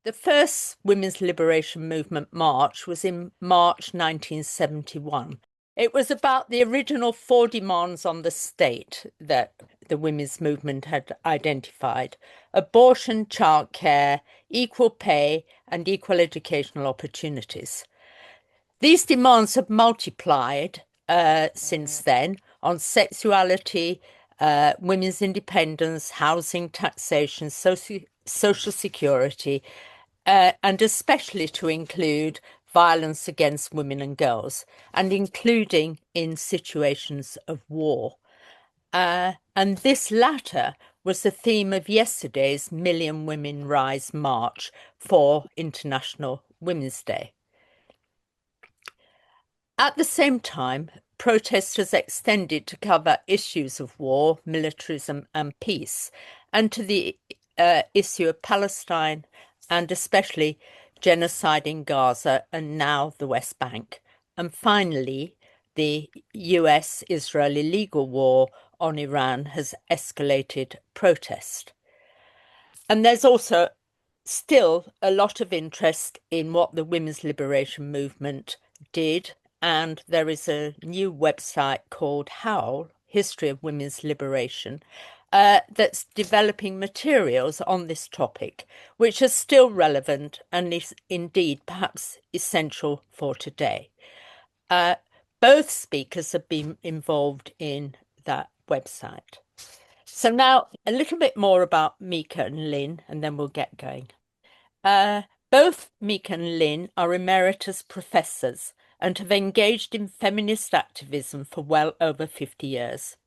The first women's liberation movement march was in March 1971. It was about the original 4 demands on the state that the women's movement had identified: abortion, childcare, equal pay, and equal educational opportunities. These demands have multiplied since then on sexuality, women's independence, housing, taxation, social security, and especially to include violence against women and girls, and including in situations of war. And this latter was the theme of yesterday's Million Women Rise March for International Women's Day. At the same time, protest has extended to cover issues of war, militarism, and peace, and to the issue of Palestine, and especially genocide in Gaza and now the West Bank. And finally, the US-Israel illegal war on Iran has escalated protest. And there's also still a lot of interest in what the women's liberation movement did. And there is a new website called HOWL, History of Women's Liberation, that's developing materials on this topic, which are still relevant and is indeed perhaps essential for today. Both speakers have been involved in that website. So now a little bit more about Mica and Lynne, and then we'll get going. Both Mica and Lynne are emeritus professors and have engaged in feminist activism for well over 50 years.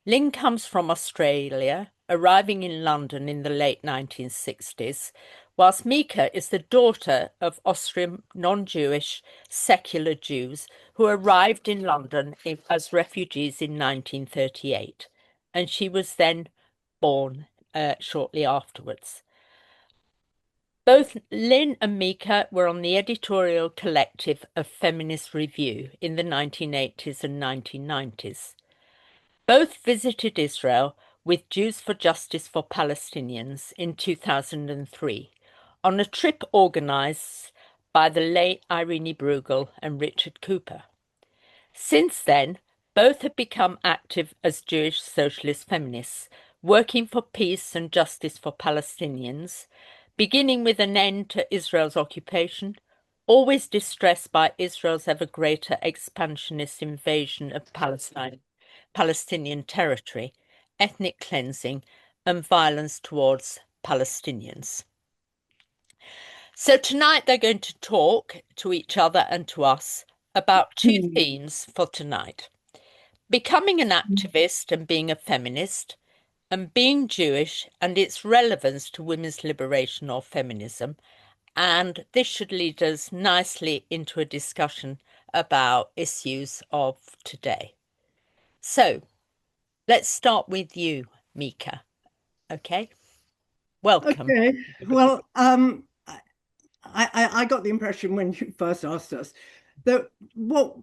Lynne comes from Australia, arriving in London in the late 1960s, whilst Mica is the daughter of Austrian non-Jewish secular Jews who arrived in London as refugees in 1938, and she was then born shortly afterwards. Both Lynne and Mica were on the editorial collective of Feminist Review in the 1980s and 1990s. Both visited Israel with Jews for Justice for Palestinians in 2003 on a trip organised by the late Irene Bruegel and Richard Cooper. Since then, both have become active as Jewish socialist feminists, working for peace and justice for Palestinians, beginning with an end to Israel's occupation, always distressed by Israel's ever greater expansionist invasion of Palestinian territory, ethnic cleansing, and violence towards Palestinians. So tonight they're going to talk to each other and to us about two themes for tonight: becoming an activist and being a feminist, and being Jewish and its relevance to women's liberation or feminism. And this should lead us nicely into a discussion about issues of today. So let's start with you, Mica. Okay? Welcome. Okay. Well, I got the impression when you first asked us that what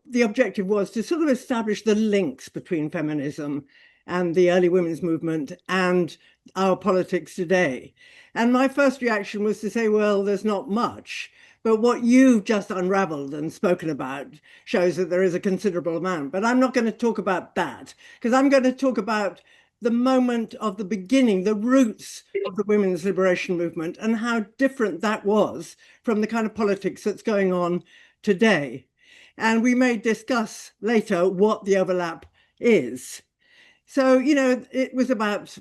the objective was to sort of establish the links between feminism and the early women's movement and our politics today. And my first reaction was to say, well, there's not much. But what you've just unraveled and spoken about shows that there is a considerable amount. But I'm not going to talk about that, because I'm going to talk about the moment of the beginning, the roots of the women's liberation movement, and how different that was from the kind of politics that's going on today. And we may discuss later what the overlap is. So, it was about,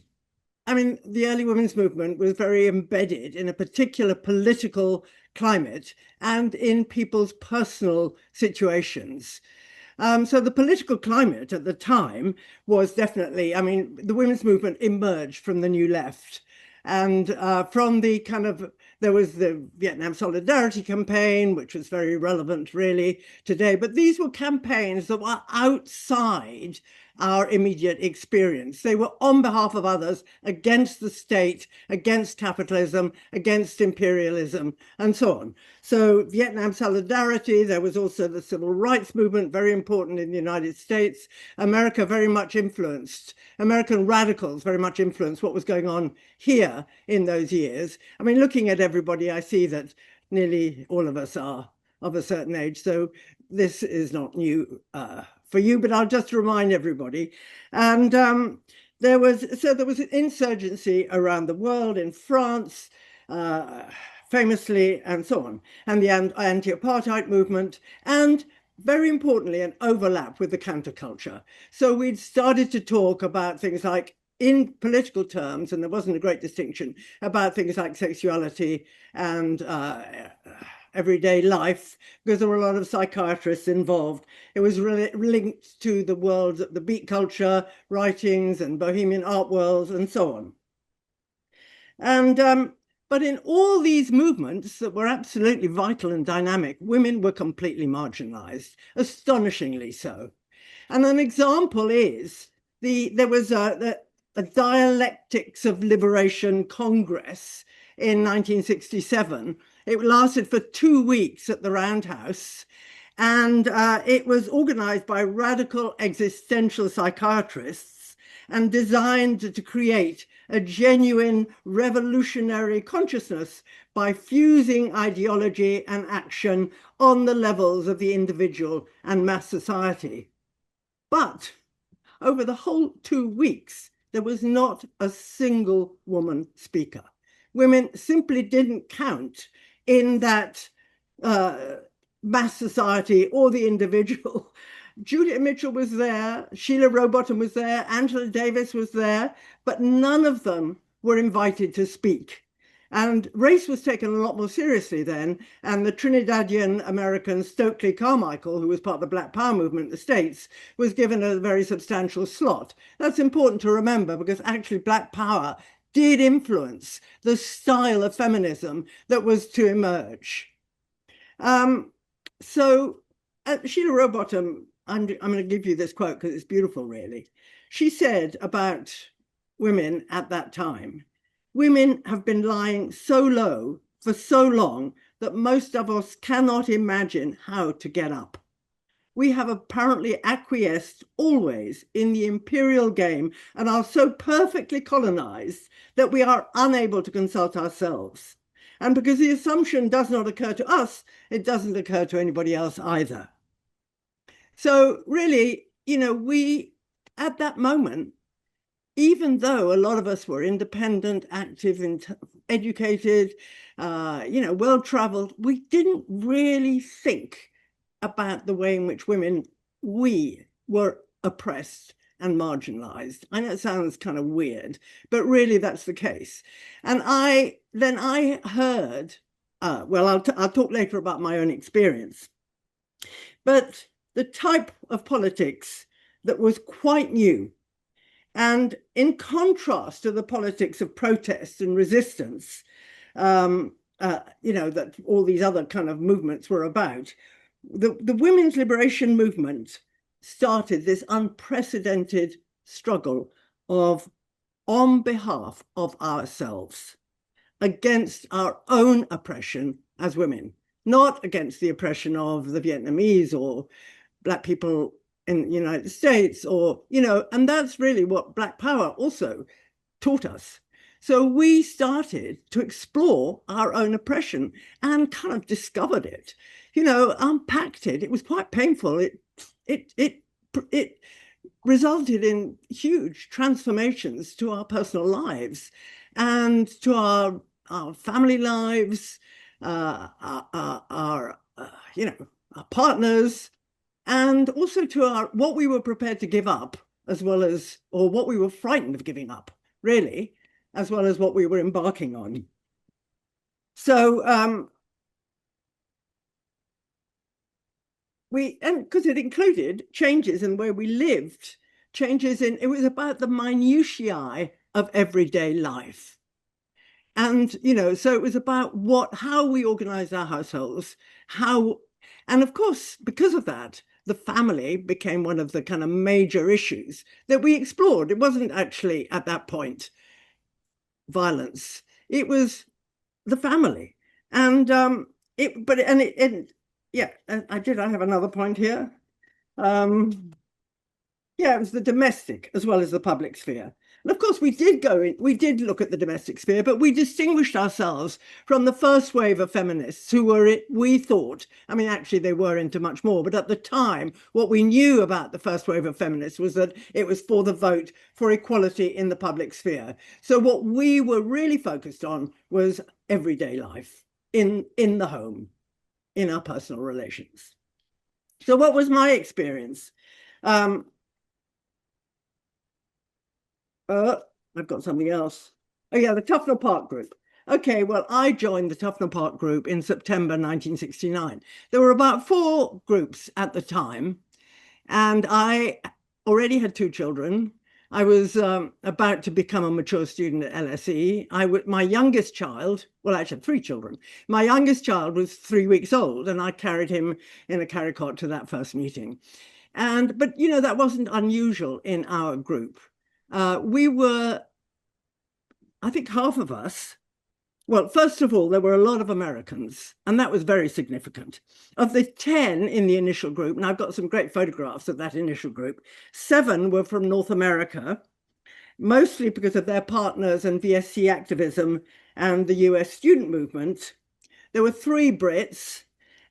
the early women's movement was very embedded in a particular political climate and in people's personal situations. So the political climate at the time was definitely, the women's movement emerged from the New Left. And from the there was the Vietnam Solidarity Campaign, which was very relevant really today. But these were campaigns that were outside our immediate experience. They were on behalf of others, against the state, against capitalism, against imperialism, and so on. So Vietnam Solidarity, there was also the civil rights movement, very important in the United States. American radicals very much influenced what was going on here in those years. I mean, looking at everybody, I see that nearly all of us are of a certain age, so this is not new for you, but I'll just remind everybody. And there was an insurgency around the world, in France, famously, and so on, and the anti-apartheid movement, and very importantly, an overlap with the counterculture. So we'd started to talk about things like, in political terms, and there wasn't a great distinction, about things like sexuality and everyday life, because there were a lot of psychiatrists involved. It was really linked to the world, the beat culture, writings and bohemian art worlds, and so on. And but in all these movements that were absolutely vital and dynamic, women were completely marginalized, astonishingly so. And an example is there was a Dialectics of Liberation Congress in 1967. It lasted for 2 weeks at the Roundhouse, and it was organized by radical existential psychiatrists and designed to create a genuine revolutionary consciousness by fusing ideology and action on the levels of the individual and mass society. But over the whole 2 weeks, there was not a single woman speaker. Women simply didn't count in that mass society or the individual. Juliet Mitchell was there, Sheila Rowbottom was there, Angela Davis was there, but none of them were invited to speak. And race was taken a lot more seriously then, and the Trinidadian American Stokely Carmichael, who was part of the Black Power movement in the States, was given a very substantial slot. That's important to remember, because actually Black Power did influence the style of feminism that was to emerge. So Sheila Rowbottom, I'm going to give you this quote because it's beautiful, really. She said about women at that time, "Women have been lying so low for so long that most of us cannot imagine how to get up. We have apparently acquiesced always in the imperial game and are so perfectly colonized that we are unable to consult ourselves. And because the assumption does not occur to us, it doesn't occur to anybody else either." So really, we, at that moment, even though a lot of us were independent, active, educated, well-traveled, we didn't really think about the way in which we were oppressed and marginalized. I know it sounds kind of weird, but really that's the case. And I heard, I'll talk later about my own experience, but the type of politics that was quite new, and in contrast to the politics of protest and resistance, that all these other kind of movements were about, the women's liberation movement started this unprecedented struggle on behalf of ourselves, against our own oppression as women, not against the oppression of the Vietnamese or Black people in the United States, and that's really what Black Power also taught us. So we started to explore our own oppression and kind of discovered it, unpacked it. It was quite painful. It resulted in huge transformations to our personal lives and to our family lives, our partners, and also to what we were prepared to give up, or what we were frightened of giving up, really, as well as what we were embarking on. So because it included changes in the way we lived, it was about the minutiae of everyday life. And, so it was about how we organized our households, and of course, because of that, the family became one of the kind of major issues that we explored. It wasn't actually at that point violence. It was the family. And yeah, I have another point here. Yeah, it was the domestic as well as the public sphere. And of course, we did look at the domestic sphere, but we distinguished ourselves from the first wave of feminists who were, we thought, I mean, actually they were into much more, but at the time, what we knew about the first wave of feminists was that it was for the vote for equality in the public sphere. So what we were really focused on was everyday life in the home, in our personal relations. So what was my experience? I've got something else. Oh yeah, the Tufnell Park group. Okay, well, I joined the Tufnell Park group in September 1969. There were about 4 groups at the time, and I already had 2 children. I was about to become a mature student at LSE. My youngest child, well, I actually had 3 children. My youngest child was 3 weeks old, and I carried him in a carry cot to that first meeting. But you know, that wasn't unusual in our group. We were, I think, half of us. Well, first of all, there were a lot of Americans, and that was very significant. Of the 10 in the initial group, and I've got some great photographs of that initial group, 7 were from North America, mostly because of their partners and VSC activism and the US student movement. There were 3 Brits,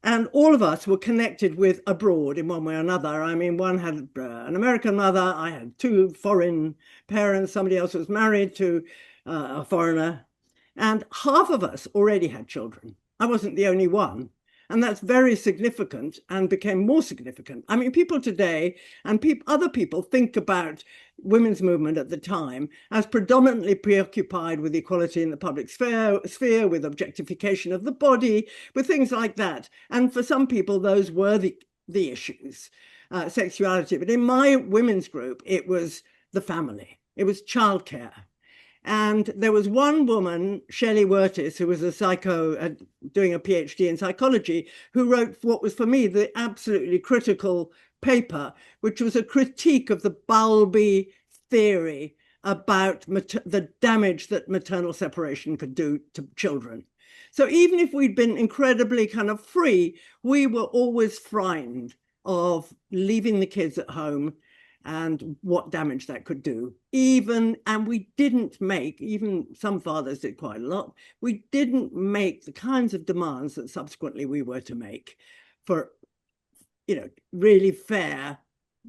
and all of us were connected with abroad in one way or another. I mean, one had an American mother, I had 2 foreign parents, somebody else was married to a foreigner, and half of us already had children. I wasn't the only one. And that's very significant and became more significant. I mean, people today and other people think about women's movement at the time as predominantly preoccupied with equality in the public sphere, with objectification of the body, with things like that. And for some people, those were the issues, sexuality. But in my women's group, it was the family. It was childcare. And there was one woman, Shelley Wertis, who was doing a PhD in psychology, who wrote what was for me the absolutely critical paper, which was a critique of the Bowlby theory about the damage that maternal separation could do to children. So even if we'd been incredibly kind of free, we were always frightened of leaving the kids at home and what damage that could do. And we didn't make, even some fathers did quite a lot, we didn't make the kinds of demands that subsequently we were to make for, you know, really fair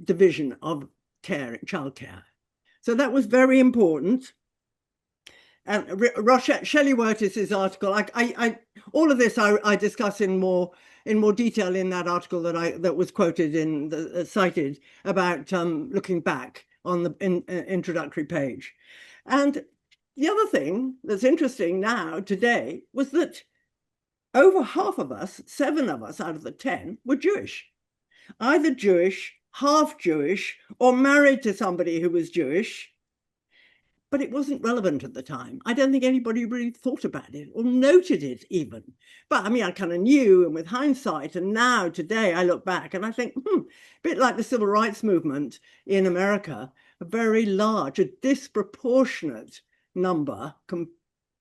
division of childcare. So that was very important. And Shelley Wertis's article, all of this I discuss in more detail in that article that was quoted cited about looking back on the introductory page. And the other thing that's interesting now today was that over half of us, 7 of us out of the 10, were Jewish, either Jewish, half Jewish, or married to somebody who was Jewish. But it wasn't relevant at the time. I don't think anybody really thought about it or noted it even. But I mean, I kind of knew, and with hindsight, and now today I look back and I think, a bit like the civil rights movement in America, a very large, a disproportionate number,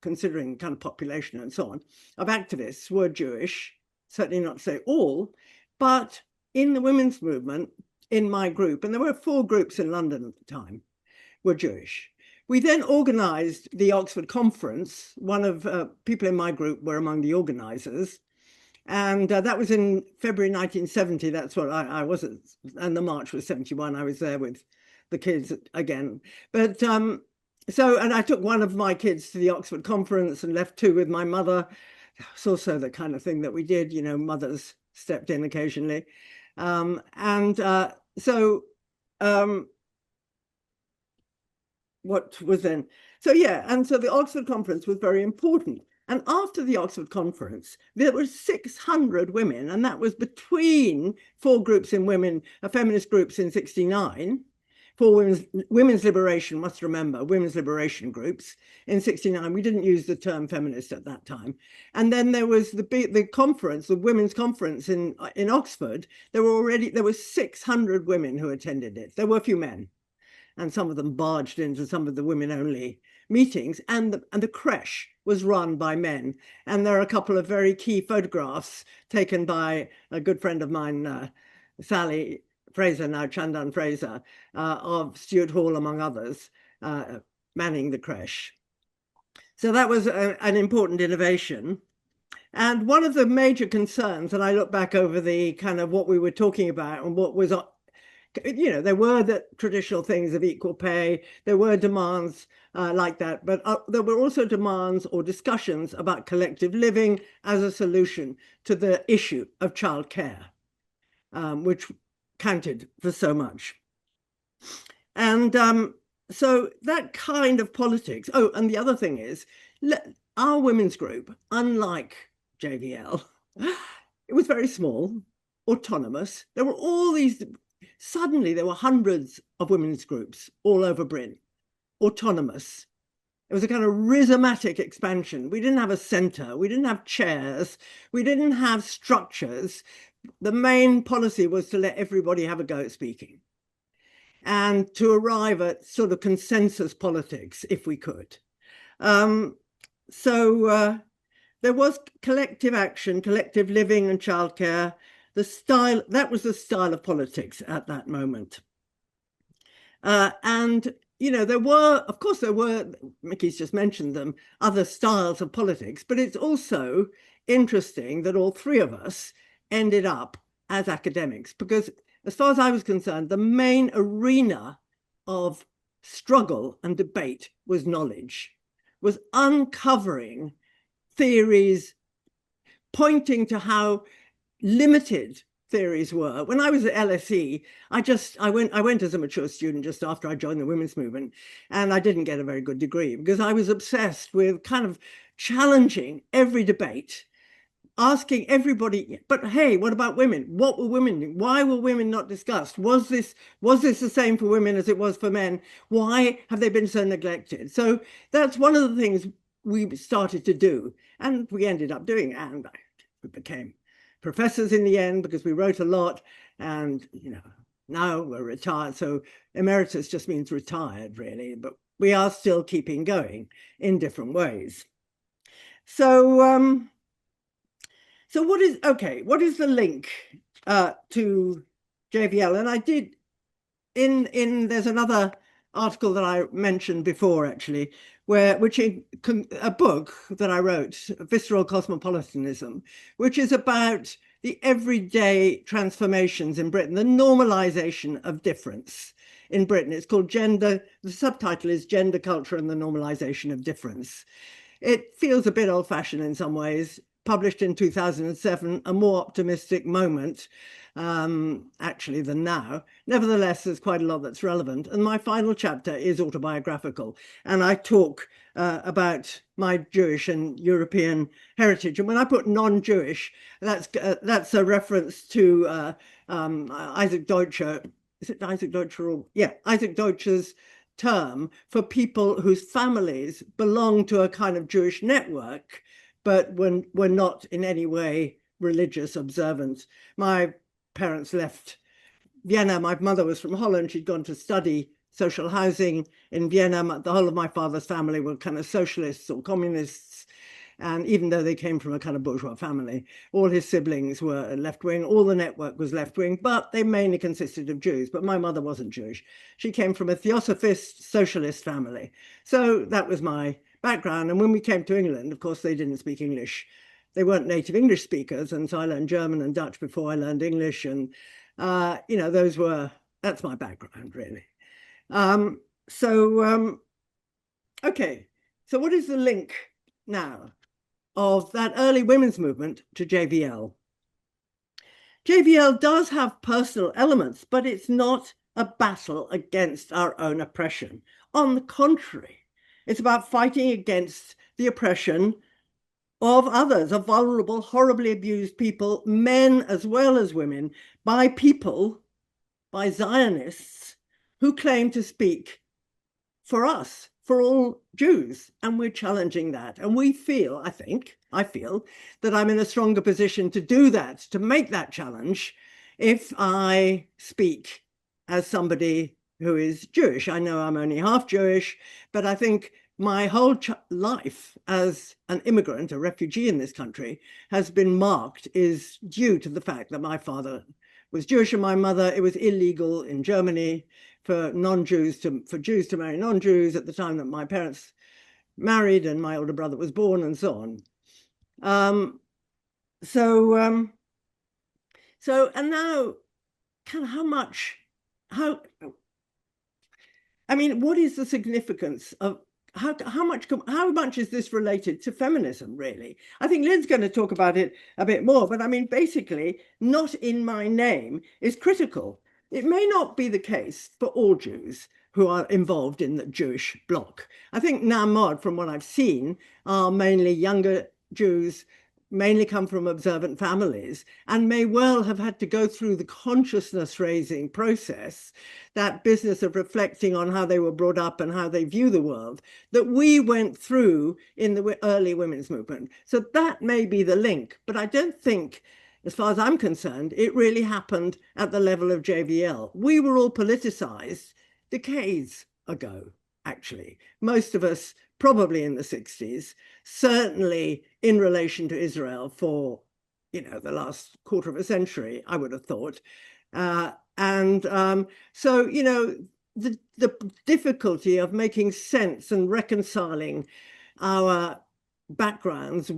considering kind of population and so on, of activists were Jewish, certainly not to say all, but in the women's movement, in my group, and there were 4 groups in London at the time, were Jewish. We then organized the Oxford Conference. One of people in my group were among the organizers. And that was in February 1970. That's what I was at. And the march was 71. I was there with the kids again. But and I took one of my kids to the Oxford Conference and left 2 with my mother. It's also the kind of thing that we did, you know, mothers stepped in occasionally. What was then? So yeah, and so the Oxford Conference was very important. And after the Oxford Conference, there were 600 women, and that was between 4 groups in women, feminist groups in 69, for women's liberation, must remember, women's liberation groups. In 1969, we didn't use the term feminist at that time. And then there was the conference, the women's conference in Oxford. There were 600 women who attended it. There were a few men, and some of them barged into some of the women-only meetings, and the creche was run by men. And there are a couple of very key photographs taken by a good friend of mine, Sally Fraser, now Chandan Fraser, of Stuart Hall, among others, manning the creche. So that was an important innovation. And one of the major concerns, and I look back over the kind of what we were talking about and what was, there were the traditional things of equal pay, there were demands like that, but there were also demands or discussions about collective living as a solution to the issue of childcare, which counted for so much. And so that kind of politics. Oh, and the other thing is, our women's group, unlike JVL, it was very small, autonomous. There were all these, suddenly there were hundreds of women's groups all over Britain, autonomous. It was a kind of rhizomatic expansion. We didn't have a center, we didn't have chairs, we didn't have structures. The main policy was to let everybody have a go at speaking and to arrive at sort of consensus politics, if we could. So there was collective action, collective living and childcare. That was the style of politics at that moment. And, of course, Mickey's just mentioned them, other styles of politics, but it's also interesting that all three of us ended up as academics, because as far as I was concerned, the main arena of struggle and debate was knowledge, was uncovering theories, pointing to how limited theories were. When I was at LSE, I went as a mature student just after I joined the women's movement, and I didn't get a very good degree because I was obsessed with kind of challenging every debate, asking everybody, but hey, what about women? What were women doing? Why were women not discussed? Was this the same for women as it was for men? Why have they been so neglected? So that's one of the things we started to do, and we ended up doing, and we became professors in the end because we wrote a lot, and now we're retired. So emeritus just means retired, really, but we are still keeping going in different ways. So what is the link to JVL? And I did there's another article that I mentioned before, actually, a book that I wrote, Visceral Cosmopolitanism, which is about the everyday transformations in Britain, the normalization of difference in Britain. It's called the subtitle is Gender, Culture and the Normalization of Difference. It feels a bit old-fashioned in some ways, published in 2007, a more optimistic moment, actually, than now. Nevertheless, there's quite a lot that's relevant. And my final chapter is autobiographical. And I talk about my Jewish and European heritage. And when I put non-Jewish, that's a reference to Isaac Deutscher. Is it Isaac Deutscher? Yeah, Isaac Deutscher's term for people whose families belong to a kind of Jewish network, but were not in any way religious observant. My parents left Vienna. My mother was from Holland. She'd gone to study social housing in Vienna. The whole of my father's family were kind of socialists or communists. And even though they came from a kind of bourgeois family, all his siblings were left-wing, all the network was left-wing, but they mainly consisted of Jews. But my mother wasn't Jewish. She came from a theosophist socialist family. So that was my background. And when we came to England, of course, they didn't speak English. They weren't native English speakers. And so I learned German and Dutch before I learned English. And, that's my background, really. Okay, so what is the link now of that early women's movement to JVL? JVL does have personal elements, but it's not a battle against our own oppression. On the contrary, it's about fighting against the oppression of others, of vulnerable, horribly abused people, men as well as women, by Zionists who claim to speak for us, for all Jews, and we're challenging that. And we feel, I feel that I'm in a stronger position to do that, to make that challenge, if I speak as somebody who is Jewish. I know I'm only half Jewish, but I think my whole life as an immigrant, a refugee in this country, has been marked, is due to the fact that my father was Jewish and my mother, it was illegal in Germany for non-Jews for Jews to marry non-Jews at the time that my parents married and my older brother was born, and so on. And now, kind of what is the significance of how much is this related to feminism, really? I think Lynne's going to talk about it a bit more, but I mean, basically, not in my name is critical. It may not be the case for all Jews who are involved in the Jewish bloc. I think Namod, from what I've seen, are mainly younger Jews, mainly come from observant families, and may well have had to go through the consciousness raising process, that business of reflecting on how they were brought up and how they view the world, that we went through in the early women's movement. So that may be the link, but I don't think, as far as I'm concerned, it really happened at the level of JVL. We were all politicized decades ago, actually. Most of us probably in the 60s, certainly in relation to Israel for, the last quarter of a century, I would have thought. So, the difficulty of making sense and reconciling our backgrounds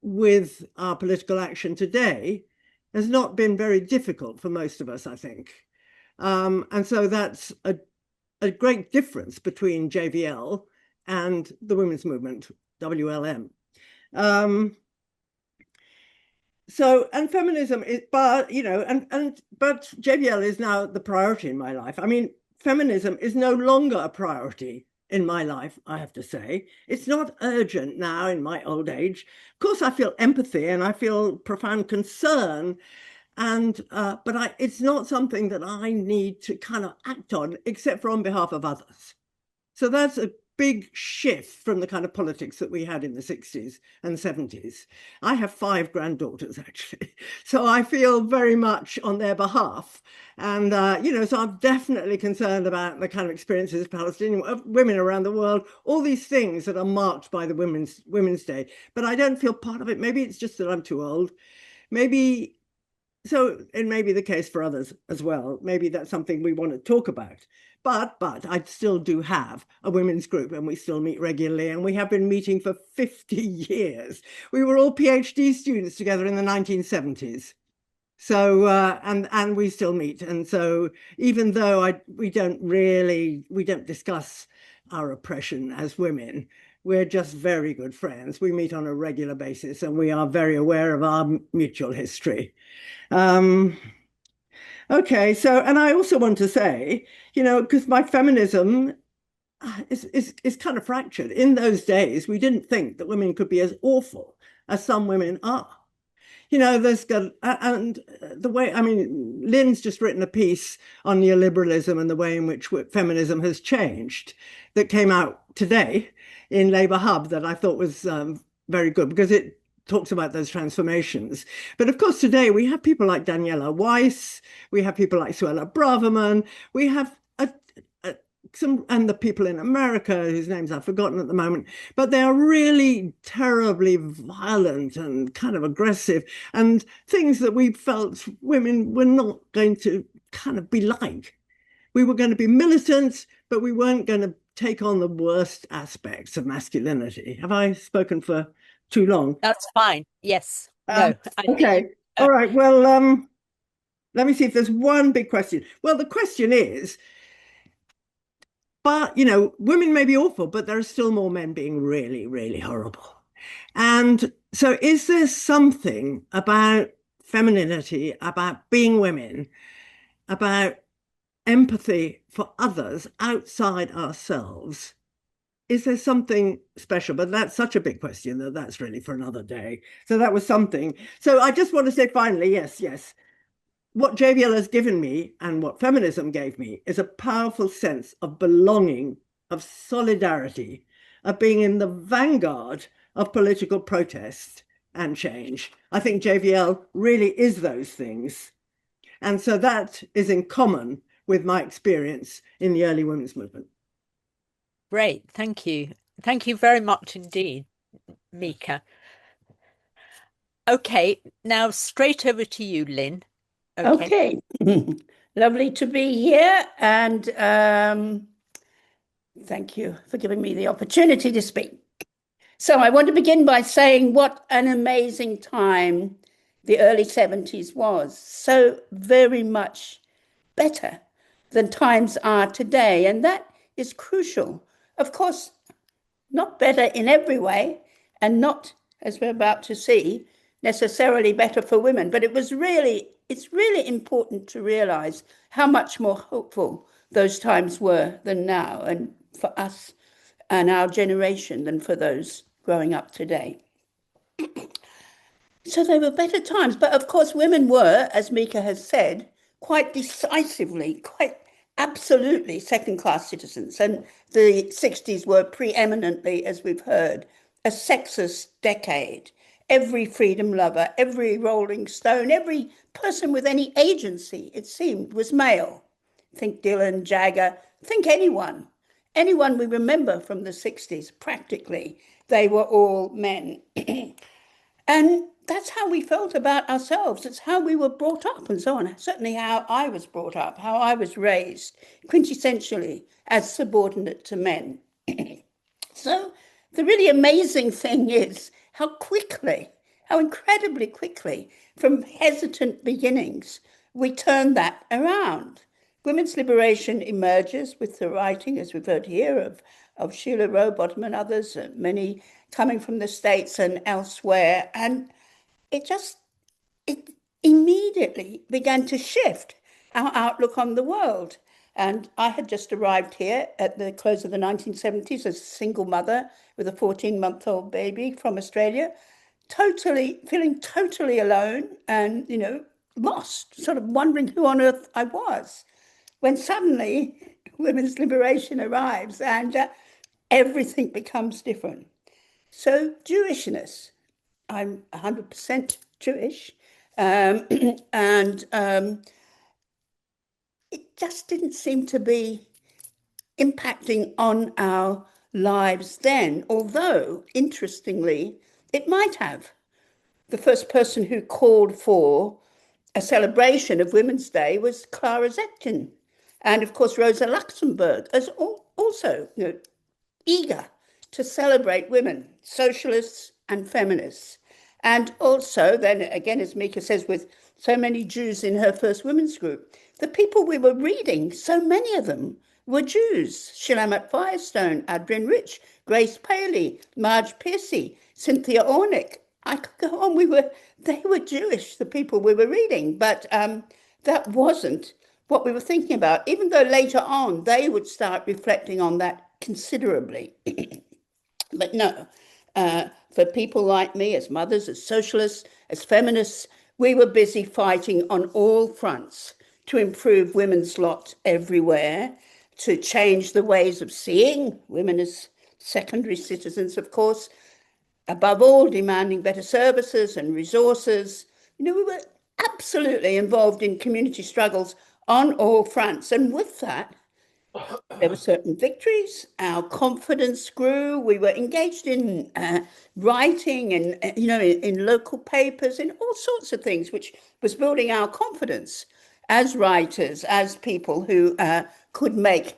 with our political action today has not been very difficult for most of us, I think. And so that's a great difference between JVL and the women's movement, WLM. And feminism is, but JVL is now the priority in my life. I mean, feminism is no longer a priority in my life, I have to say. It's not urgent now in my old age. Of course, I feel empathy and I feel profound concern, but it's not something that I need to kind of act on, except for on behalf of others. So that's a big shift from the kind of politics that we had in the 60s and 70s. I have 5 granddaughters, actually. So I feel very much on their behalf. And, so I'm definitely concerned about the kind of experiences of Palestinian women around the world, all these things that are marked by the Women's Day. But I don't feel part of it. Maybe it's just that I'm too old. Maybe, so it may be the case for others as well. Maybe that's something we want to talk about. But I still do have a women's group and we still meet regularly, and we have been meeting for 50 years. We were all PhD students together in the 1970s. So, and we still meet. And so even though we don't discuss our oppression as women, we're just very good friends. We meet on a regular basis and we are very aware of our mutual history. Okay, so, and I also want to say, because my feminism is kind of fractured. In those days, we didn't think that women could be as awful as some women are. There's got, and the way, I mean, Lynne's just written a piece on neoliberalism and the way in which feminism has changed that came out today in Labour Hub that I thought was very good, because it talks about those transformations. But of course, today we have people like Daniela Weiss, we have people like Suella Braverman, we have and the people in America whose names I've forgotten at the moment, but they are really terribly violent and kind of aggressive, and things that we felt women were not going to kind of be like. We were going to be militant, but we weren't going to take on the worst aspects of masculinity. Have I spoken for too long? That's fine. Yes. No. Okay. All right. Well, let me see if there's one big question. Well, the question is, but, women may be awful, but there are still more men being really, really horrible. And so is there something about femininity, about being women, about empathy for others outside ourselves? Is there something special? But that's such a big question that that's really for another day. So that was something. So I just want to say finally, yes. what JVL has given me and what feminism gave me is a powerful sense of belonging, of solidarity, of being in the vanguard of political protest and change. I think JVL really is those things. And so that is in common with my experience in the early women's movement. Great, thank you. Thank you very much indeed, Mica. Okay, now straight over to you, Lynne. Okay. Lovely to be here, and thank you for giving me the opportunity to speak. So I want to begin by saying what an amazing time the early 70s was. So very much better than times are today, and that is crucial. Of course, not better in every way, and not, as we're about to see, necessarily better for women, but it's really important to realize how much more hopeful those times were than now, and for us and our generation than for those growing up today. So they were better times, but of course women were, as Mica has said, quite decisively, quite absolutely second-class citizens, and the 60s were preeminently, as we've heard, a sexist decade. Every freedom lover, every Rolling Stone, every person with any agency, it seemed, was male. Think Dylan, Jagger, think anyone we remember from the 60s, practically, they were all men. And that's how we felt about ourselves. It's how we were brought up and so on. Certainly how I was brought up, how I was raised, quintessentially as subordinate to men. So the really amazing thing is how incredibly quickly, from hesitant beginnings, we turned that around. Women's liberation emerges with the writing, as we've heard here, of Sheila Rowbottom and others, many coming from the States and elsewhere. And it immediately began to shift our outlook on the world. And I had just arrived here at the close of the 1970s as a single mother with a 14-month-old baby from Australia, feeling totally alone and, lost, sort of wondering who on earth I was, when suddenly women's liberation arrives and everything becomes different. So Jewishness, I'm 100% Jewish, and it just didn't seem to be impacting on our lives then, although, interestingly, it might have. The first person who called for a celebration of Women's Day was Clara Zetkin. And of course, Rosa Luxemburg is also eager to celebrate women, socialists and feminists. And also, then again, as Mica says, with so many Jews in her first women's group, the people we were reading, so many of them were Jews. Shulamat Firestone, Adrienne Rich, Grace Paley, Marge Piercy, Cynthia Ornick. I could go on. They were Jewish, the people we were reading, but that wasn't what we were thinking about, even though later on they would start reflecting on that considerably. But no, for people like me, as mothers, as socialists, as feminists, we were busy fighting on all fronts to improve women's lot everywhere, to change the ways of seeing women as secondary citizens, of course, above all, demanding better services and resources. We were absolutely involved in community struggles on all fronts. And with that, there were certain victories. Our confidence grew. We were engaged in writing and, in local papers, in all sorts of things, which was building our confidence as writers, as people who could make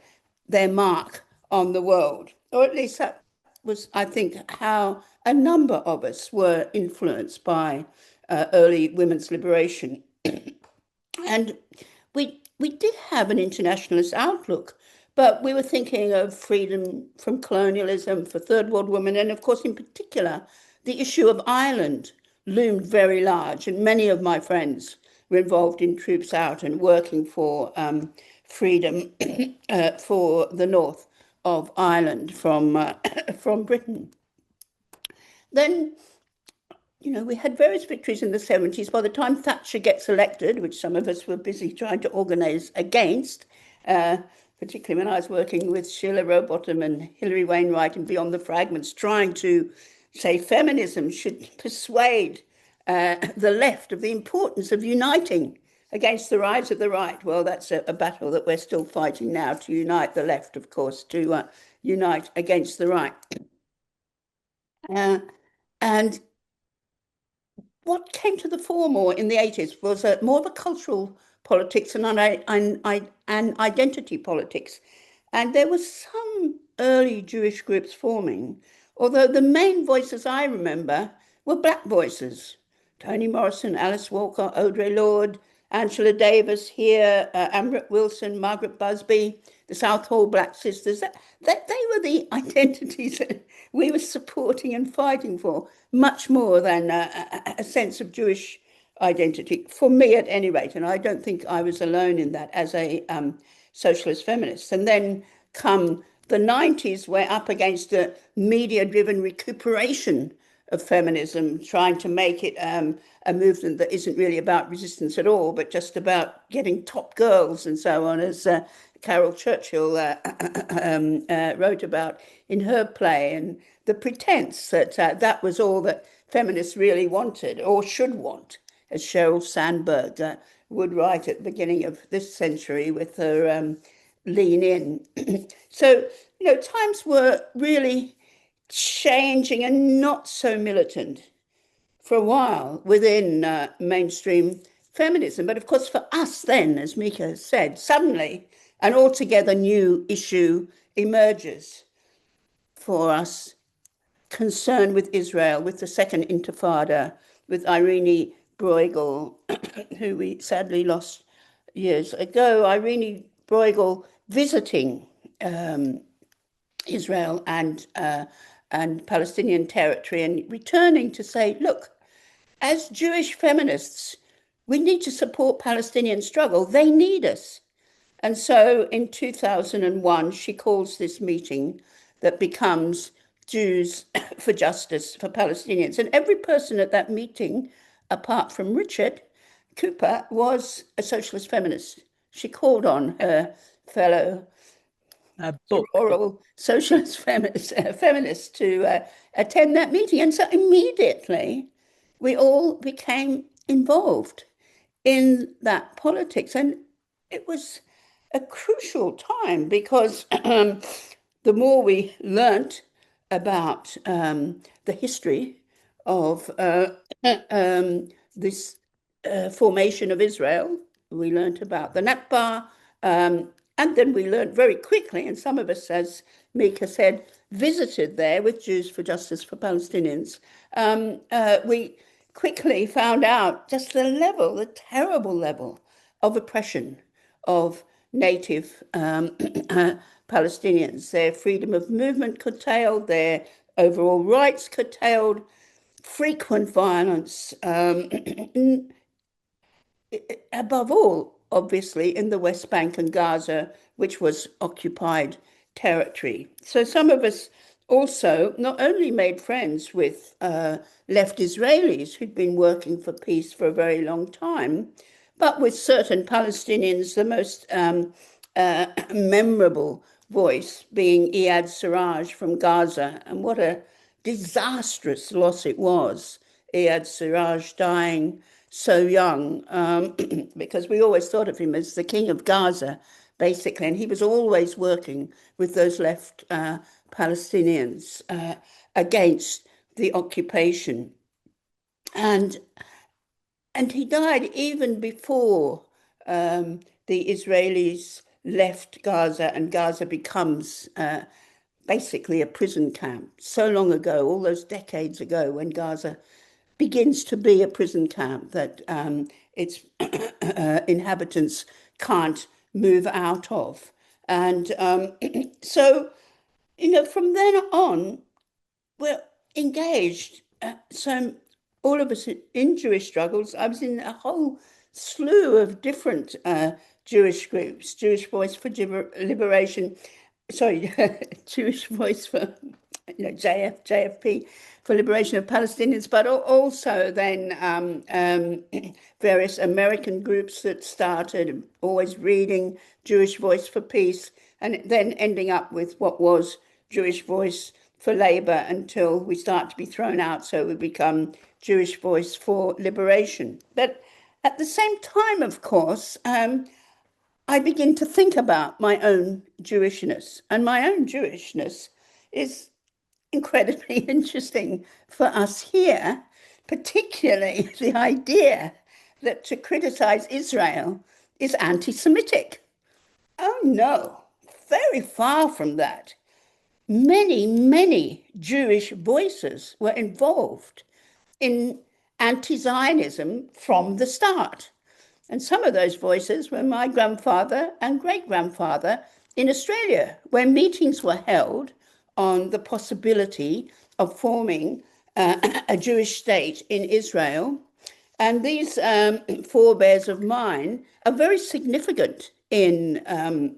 their mark on the world. Or at least that was, I think, how a number of us were influenced by early women's liberation. And we did have an internationalist outlook, but we were thinking of freedom from colonialism for third world women. And of course, in particular, the issue of Ireland loomed very large. And many of my friends were involved in Troops Out and working for freedom for the north of Ireland from Britain. Then we had various victories in the 70s. By the time Thatcher gets elected, which some of us were busy trying to organise against, particularly when I was working with Sheila Rowbottom and Hilary Wainwright and Beyond the Fragments, trying to say feminism should persuade the left of the importance of uniting against the rise of the right. Well, that's a battle that we're still fighting now, to unite the left, of course, to unite against the right. And what came to the fore more in the 80s was more of a cultural politics and an identity politics. And there were some early Jewish groups forming, although the main voices I remember were black voices. Toni Morrison, Alice Walker, Audre Lorde, Angela Davis here, Amrit Wilson, Margaret Busby, the Southall Black Sisters. They were the identities that we were supporting and fighting for, much more than a sense of Jewish identity, for me at any rate. And I don't think I was alone in that as a socialist feminist. And then come the 90s, we're up against a media-driven recuperation of feminism, trying to make it a movement that isn't really about resistance at all, but just about getting top girls and so on, as Carol Churchill wrote about in her play, and the pretense that that was all that feminists really wanted or should want, as Sheryl Sandberg would write at the beginning of this century with her Lean In. So, times were really changing and not so militant for a while within mainstream feminism. But of course, for us then, as Mica said, suddenly an altogether new issue emerges for us, concern with Israel, with the Second Intifada, with Irene Bruegel, who we sadly lost years ago. Irene Bruegel visiting Israel and Palestinian territory and returning to say, look, as Jewish feminists, we need to support Palestinian struggle. They need us. And so in 2001, she calls this meeting that becomes Jews for Justice for Palestinians. And every person at that meeting, apart from Richard Cooper, was a socialist feminist. She called on her fellow oral socialist feminists to attend that meeting. And so immediately we all became involved in that politics. And it was a crucial time because the more we learnt about the history of this formation of Israel, we learnt about the Nakba, and then we learned very quickly, and some of us, as Mica said, visited there with Jews for Justice for Palestinians. We quickly found out just the terrible level of oppression of native Palestinians, their freedom of movement curtailed, their overall rights curtailed, frequent violence, above all, obviously, in the West Bank and Gaza, which was occupied territory. So some of us also not only made friends with left Israelis who'd been working for peace for a very long time, but with certain Palestinians, the most memorable voice being Iyad Siraj from Gaza. And what a disastrous loss it was, Iyad Siraj dying so young, because we always thought of him as the king of Gaza, basically, and he was always working with those left Palestinians against the occupation. And he died even before the Israelis left Gaza, and Gaza becomes basically a prison camp. So long ago, all those decades ago, when Gaza begins to be a prison camp that its inhabitants can't move out of. And so, from then on, we're engaged. So all of us in Jewish struggles. I was in a whole slew of different Jewish groups, Jewish Voice for Liberation, Jewish Voice for JFP for liberation of Palestinians, but also then various American groups that started always reading Jewish Voice for Peace, and then ending up with what was Jewish Voice for Labor until we start to be thrown out, so we become Jewish Voice for Liberation. But at the same time, of course, I begin to think about my own Jewishness, and my own Jewishness is incredibly interesting for us here, particularly the idea that to criticize Israel is anti-Semitic. Oh no, very far from that. Many, many Jewish voices were involved in anti-Zionism from the start. And some of those voices were my grandfather and great-grandfather in Australia, where meetings were held on the possibility of forming a Jewish state in Israel. And these forebears of mine are very significant in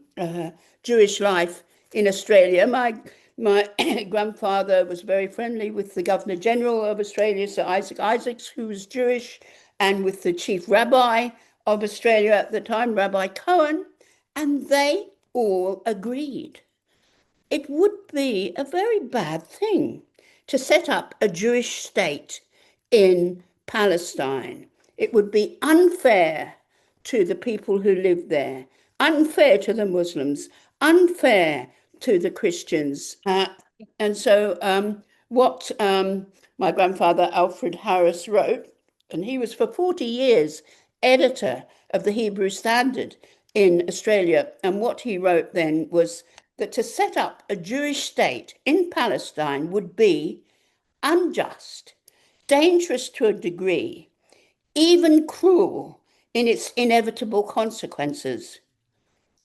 Jewish life in Australia. My grandfather was very friendly with the Governor General of Australia, Sir Isaac Isaacs, who was Jewish, and with the chief rabbi of Australia at the time, Rabbi Cohen, and they all agreed. It would be a very bad thing to set up a Jewish state in Palestine. It would be unfair to the people who live there, unfair to the Muslims, unfair to the Christians. And so what my grandfather Alfred Harris wrote, and he was for 40 years editor of the Hebrew Standard in Australia, and what he wrote then was that to set up a Jewish state in Palestine would be unjust, dangerous to a degree, even cruel in its inevitable consequences,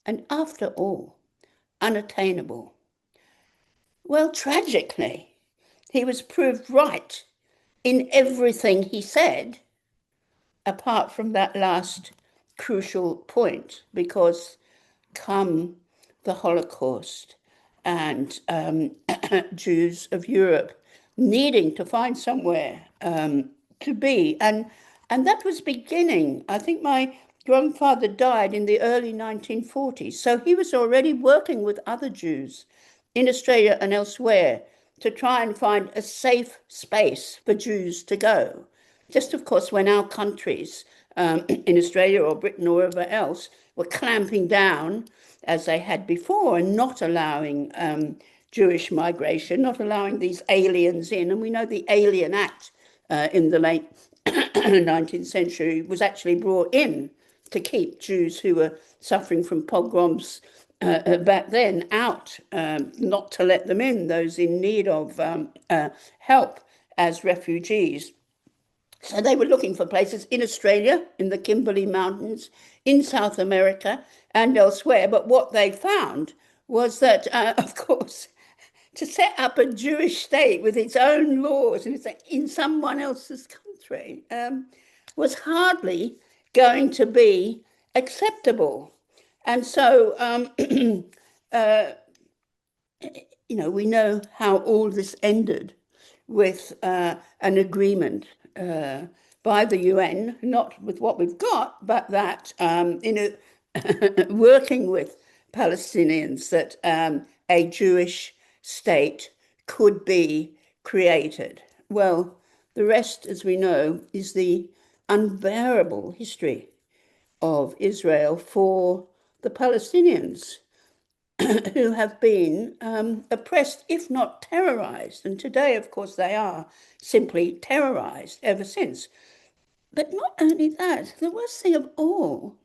and after all, unattainable. Well, tragically, he was proved right in everything he said, apart from that last crucial point, because come the Holocaust and Jews of Europe needing to find somewhere to be, and that was beginning. I think my grandfather died in the early 1940s, so he was already working with other Jews in Australia and elsewhere to try and find a safe space for Jews to go. Just, of course, when our countries in Australia or Britain or wherever else were clamping down, as they had before, and not allowing Jewish migration, not allowing these aliens in. And we know the Alien Act in the late 19th century was actually brought in to keep Jews who were suffering from pogroms back then out, not to let them in, those in need of help as refugees. So they were looking for places in Australia, in the Kimberley Mountains, in South America and elsewhere. But what they found was that, of course, to set up a Jewish state with its own laws and in someone else's country was hardly going to be acceptable. And so, we know how all this ended with an agreement by the UN, not with what we've got, but that working with Palestinians, that a Jewish state could be created. Well, the rest, as we know, is the unbearable history of Israel for the Palestinians, who have been oppressed, if not terrorized. And today, of course, they are simply terrorized ever since. But not only that, the worst thing of all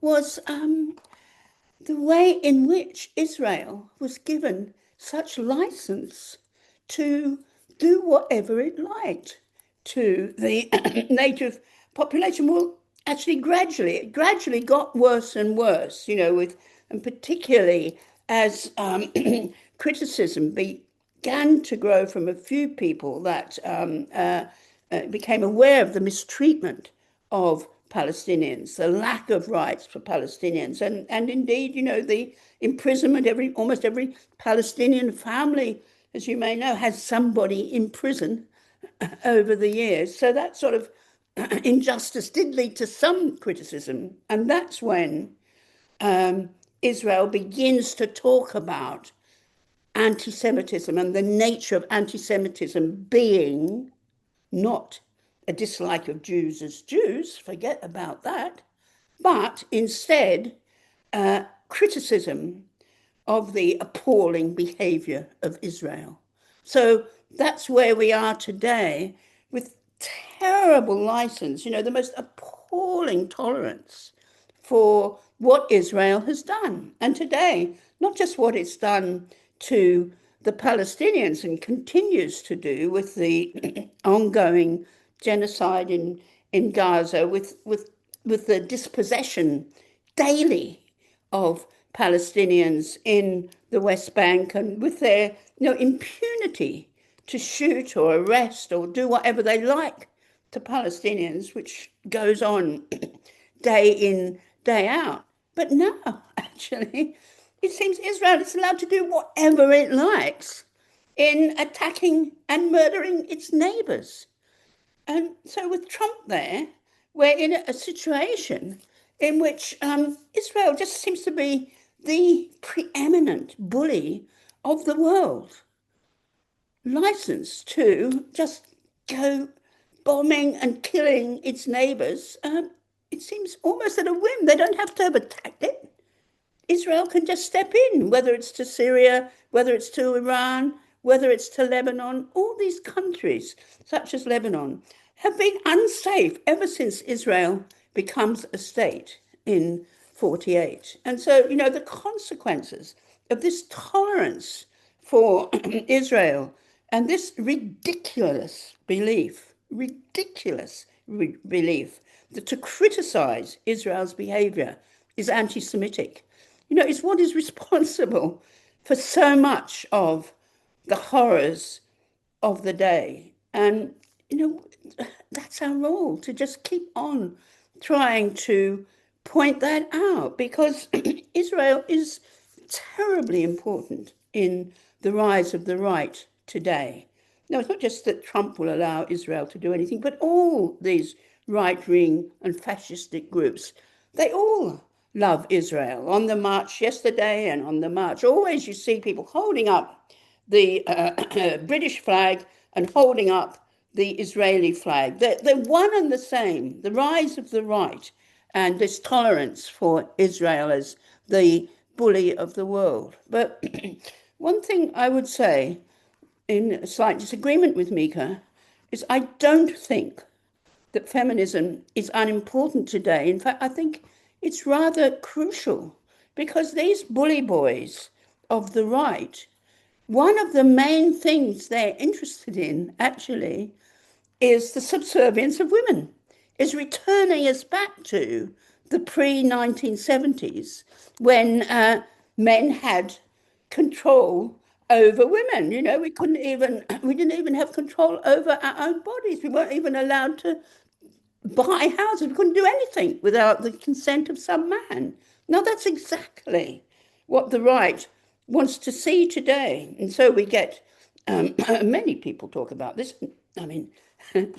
was the way in which Israel was given such license to do whatever it liked to the native population. Well, actually, it gradually got worse and worse, and particularly as criticism began to grow from a few people that became aware of the mistreatment of Palestinians, the lack of rights for Palestinians, and indeed, the imprisonment. Almost every Palestinian family as you may know, has somebody in prison over the years. So that sort of injustice did lead to some criticism. And that's when Israel begins to talk about anti-Semitism and the nature of anti-Semitism being not a dislike of Jews as Jews, forget about that, but instead criticism of the appalling behavior of Israel. So that's where we are today, with terrible license, the most appalling tolerance for what Israel has done. And today, not just what it's done to the Palestinians and continues to do with the ongoing genocide in Gaza, with the dispossession daily of Palestinians in the West Bank, and with their impunity to shoot or arrest or do whatever they like to Palestinians, which goes on day in, day out. But now, actually, it seems Israel is allowed to do whatever it likes in attacking and murdering its neighbors. And so with Trump there, we're in a situation in which Israel just seems to be the preeminent bully of the world, licensed to just go bombing and killing its neighbors. It seems almost at a whim. They don't have to have attacked it. Israel can just step in, whether it's to Syria, whether it's to Iran, whether it's to Lebanon. All these countries, such as Lebanon, have been unsafe ever since Israel becomes a state in 1948. And so, the consequences of this tolerance for Israel and this ridiculous belief that to criticize Israel's behavior is anti-Semitic, is what is responsible for so much of the horrors of the day. And, that's our role, to just keep on trying to point that out, because Israel is terribly important in the rise of the right today. No, it's not just that Trump will allow Israel to do anything, but all these right-wing and fascistic groups, they all love Israel. On the march yesterday and on the march, always you see people holding up the British flag and holding up the Israeli flag. They're one and the same. The rise of the right and this tolerance for Israel as the bully of the world. But one thing I would say, in slight disagreement with Mica, is I don't think that feminism is unimportant today. In fact, I think it's rather crucial, because these bully boys of the right, one of the main things they're interested in, actually, is the subservience of women, is returning us back to the pre-1970s, when men had control over women. We didn't even have control over our own bodies. We weren't even allowed to buy houses. We couldn't do anything without the consent of some man. Now, that's exactly what the right wants to see today. And so we get, many people talk about this. I mean,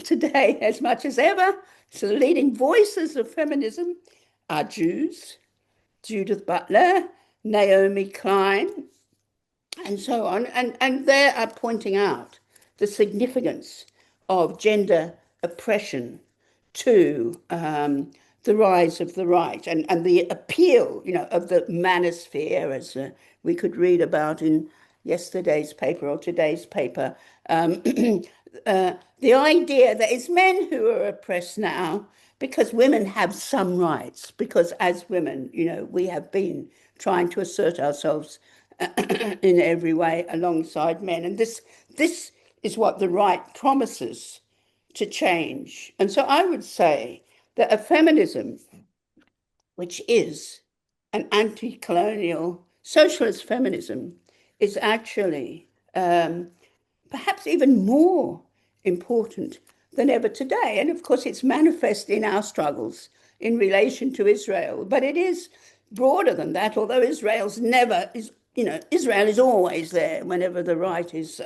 today, as much as ever, so the leading voices of feminism are Jews, Judith Butler, Naomi Klein, and so on. And they are pointing out the significance of gender oppression to the rise of the right, and the appeal, of the manosphere, as we could read about in yesterday's paper or today's paper. The idea that it's men who are oppressed now because women have some rights, because as women, we have been trying to assert ourselves in every way alongside men. And this is what the right promises to change. And so I would say that a feminism which is an anti-colonial socialist feminism is actually perhaps even more important than ever today. And of course, it's manifest in our struggles in relation to Israel, but it is broader than that, although Israel's never is Israel is always there whenever the right is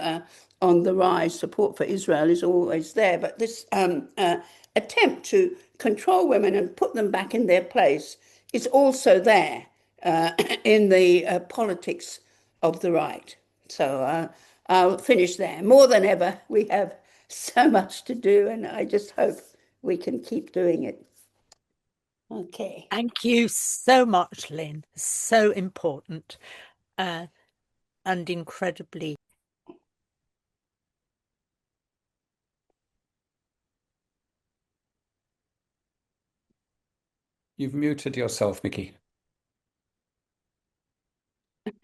on the rise. Support for Israel is always there. But this attempt to control women and put them back in their place is also there in the politics of the right. So I'll finish there. More than ever, we have so much to do, and I just hope we can keep doing it. Okay. Thank you so much, Lynne. So important and incredibly. You've muted yourself, Mickey.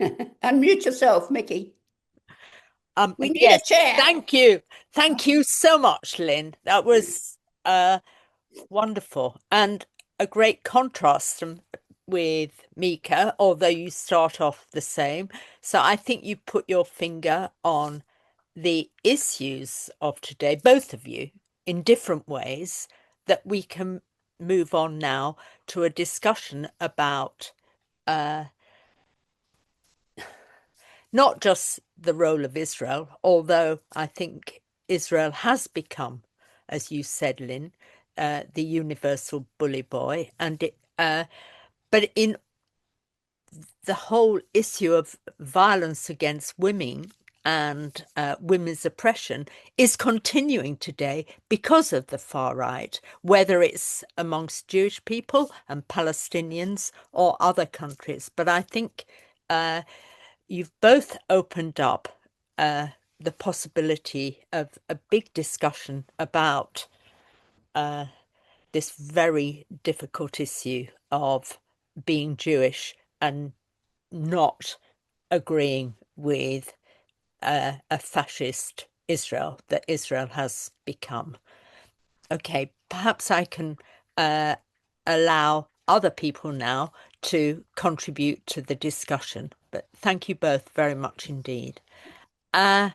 Unmute yourself, Mickey. We need Yes, a chair. Thank you. Thank you so much, Lynne. That was wonderful and a great contrast with Mica, although you start off the same. So I think you put your finger on the issues of today, both of you, in different ways, that we can move on now to a discussion about not just the role of Israel, although I think Israel has become, as you said, Lynne, the universal bully boy, and but in the whole issue of violence against women and women's oppression is continuing today because of the far right, whether it's amongst Jewish people and Palestinians or other countries. But I think you've both opened up the possibility of a big discussion about this very difficult issue of being Jewish and not agreeing with a fascist Israel that Israel has become. Okay, perhaps I can allow other people now to contribute to the discussion, but thank you both very much indeed. Amanda,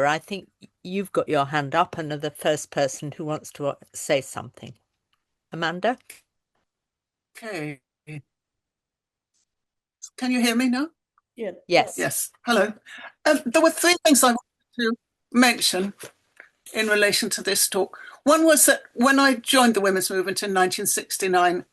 I think you've got your hand up and are the first person who wants to say something. Amanda? Okay. Can you hear me now? Yeah. Yes. Yes. Hello. There were three things I wanted to mention in relation to this talk. One was that when I joined the women's movement in 1969,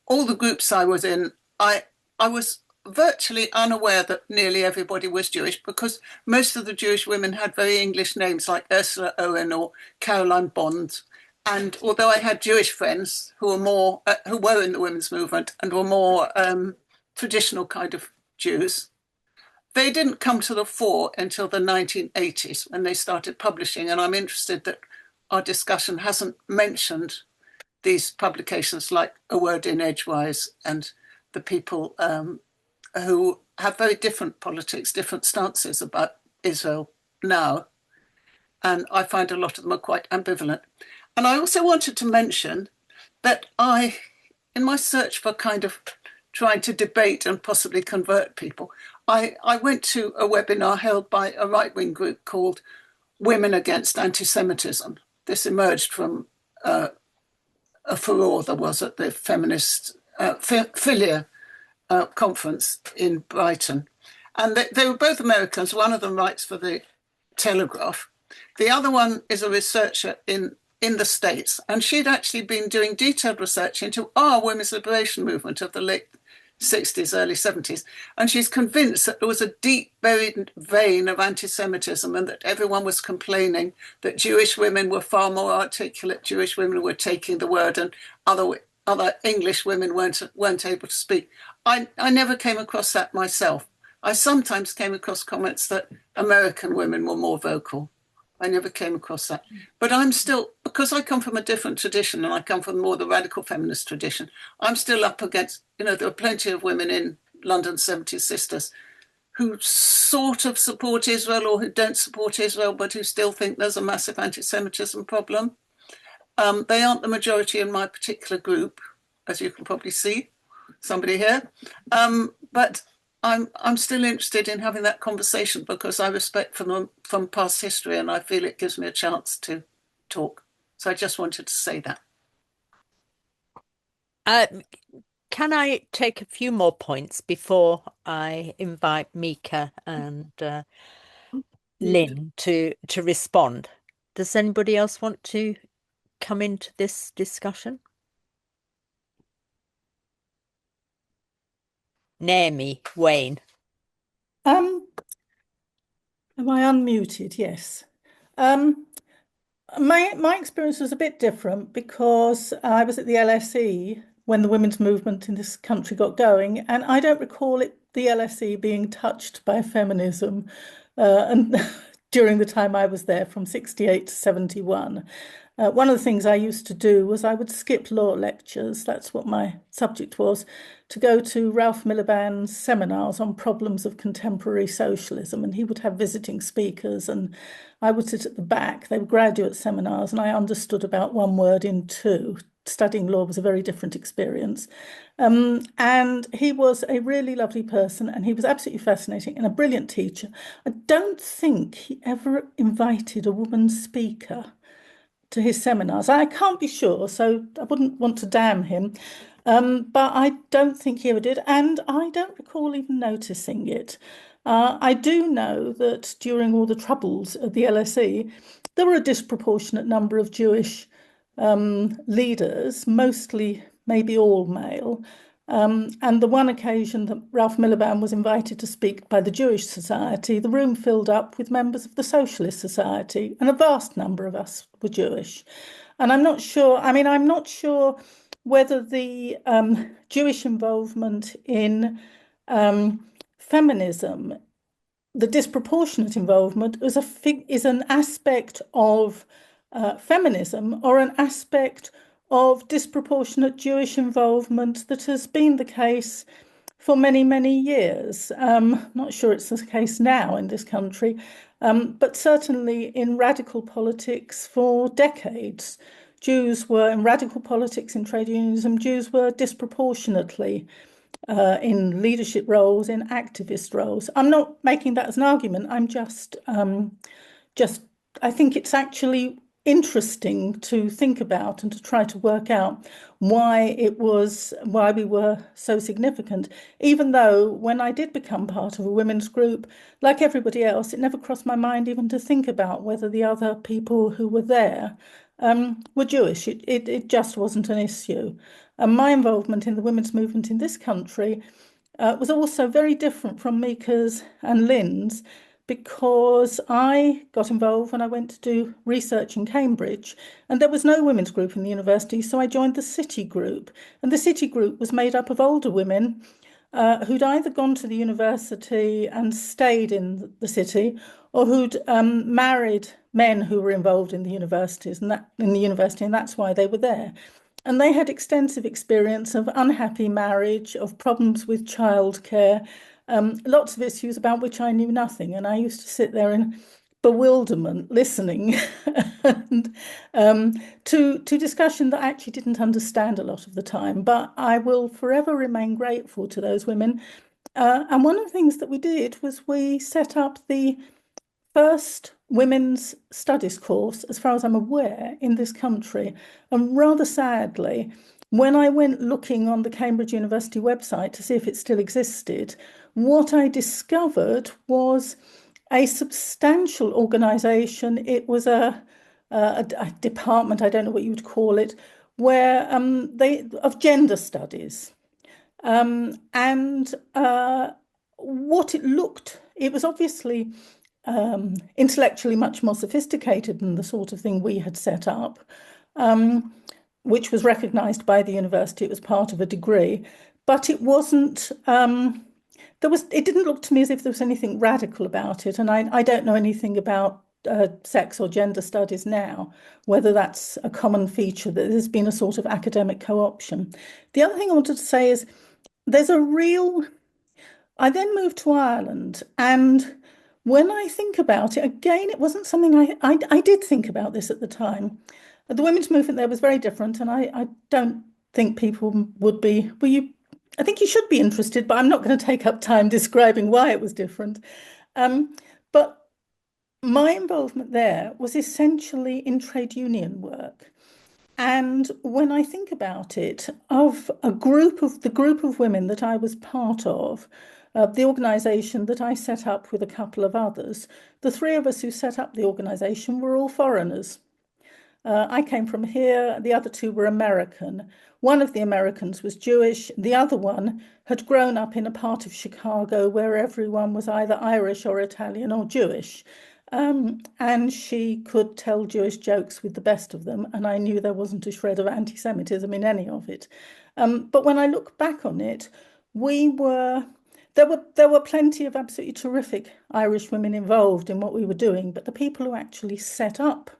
all the groups I was in, I was virtually unaware that nearly everybody was Jewish, because most of the Jewish women had very English names like Ursula Owen or Caroline Bond. And although I had Jewish friends who were more, who were in the women's movement and were more traditional kind of Jews, they didn't come to the fore until the 1980s when they started publishing. And I'm interested that our discussion hasn't mentioned these publications like A Word in Edgewise and the people who have very different politics, different stances about Israel now. And I find a lot of them are quite ambivalent. And I also wanted to mention that in my search for kind of trying to debate and possibly convert people, I went to a webinar held by a right-wing group called Women Against Anti-Semitism. This emerged from a furore there was at the Feminist Filia conference in Brighton. And they were both Americans. One of them writes for the Telegraph. The other one is a researcher in the States. And she'd actually been doing detailed research into our women's liberation movement of the late 60s, early 70s. And she's convinced that there was a deep buried vein of anti-Semitism and that everyone was complaining that Jewish women were far more articulate, Jewish women were taking the word, and other English women weren't able to speak. I never came across that myself. I sometimes came across comments that American women were more vocal. I never came across that. But I'm still, because I come from a different tradition and I come from more the radical feminist tradition, I'm still up against, there are plenty of women in London 70 Sisters who sort of support Israel or who don't support Israel, but who still think there's a massive anti-Semitism problem. They aren't the majority in my particular group, as you can probably see, somebody here. But I'm still interested in having that conversation because I respect them from past history and I feel it gives me a chance to talk. So I just wanted to say that. Can I take a few more points before I invite Mica and Lynne to respond? Does anybody else want to come into this discussion? Naomi, Wayne. Am I unmuted? Yes. My experience was a bit different because I was at the LSE when the women's movement in this country got going, and I don't recall the LSE being touched by feminism and during the time I was there from 68 to 71. One of the things I used to do was I would skip law lectures, that's what my subject was, to go to Ralph Miliband's seminars on problems of contemporary socialism, and he would have visiting speakers, and I would sit at the back. They were graduate seminars, and I understood about one word in two. Studying law was a very different experience. And he was a really lovely person, and he was absolutely fascinating and a brilliant teacher. I don't think he ever invited a woman speaker to his seminars. I can't be sure, so I wouldn't want to damn him. But I don't think he ever did, and I don't recall even noticing it. I do know that during all the troubles at the LSE, there were a disproportionate number of Jewish leaders, mostly maybe all male. And the one occasion that Ralph Miliband was invited to speak by the Jewish Society, the room filled up with members of the Socialist Society, and a vast number of us were Jewish. And I'm not sure whether the Jewish involvement in feminism, the disproportionate involvement, is an aspect of feminism or an aspect of disproportionate Jewish involvement that has been the case for many, many years. Not sure it's the case now in this country, but certainly in radical politics for decades. Jews were in radical politics, in trade unionism, Jews were disproportionately in leadership roles, in activist roles. I'm not making that as an argument. I'm just I think it's actually interesting to think about and to try to work out why we were so significant, even though when I did become part of a women's group, like everybody else, it never crossed my mind even to think about whether the other people who were there were Jewish. It just wasn't an issue. And my involvement in the women's movement in this country was also very different from Mica's and Lynne's, because I got involved when I went to do research in Cambridge, and there was no women's group in the university, so I joined the City Group. And the City Group was made up of older women who'd either gone to the university and stayed in the city, or who'd married men who were involved in the universities and that's why they were there. And they had extensive experience of unhappy marriage, of problems with childcare, lots of issues about which I knew nothing. And I used to sit there in bewilderment listening and, to discussion that I actually didn't understand a lot of the time. But I will forever remain grateful to those women. And one of the things that we did was we set up the first women's studies course, as far as I'm aware, in this country. And rather sadly, when I went looking on the Cambridge University website to see if it still existed, what I discovered was a substantial organisation. It was a department, I don't know what you would call it, where of gender studies. What it was obviously intellectually much more sophisticated than the sort of thing we had set up, which was recognised by the university. It was part of a degree, but it wasn't. It didn't look to me as if there was anything radical about it, and I don't know anything about sex or gender studies now, whether that's a common feature, that there's been a sort of academic co-option. The other thing I wanted to say is I then moved to Ireland, and when I think about it, again, it wasn't something I did think about this at the time. The women's movement there was very different, and I don't think people would be, I think you should be interested, but I'm not going to take up time describing why it was different. But my involvement there was essentially in trade union work. And when I think about it, of the group of women that I was part of, the organisation that I set up with a couple of others, the three of us who set up the organisation were all foreigners. I came from here, the other two were American. One of the Americans was Jewish, the other one had grown up in a part of Chicago where everyone was either Irish or Italian or Jewish. And she could tell Jewish jokes with the best of them, and I knew there wasn't a shred of anti-Semitism in any of it. But when I look back on it, there were plenty of absolutely terrific Irish women involved in what we were doing, but the people who actually set up,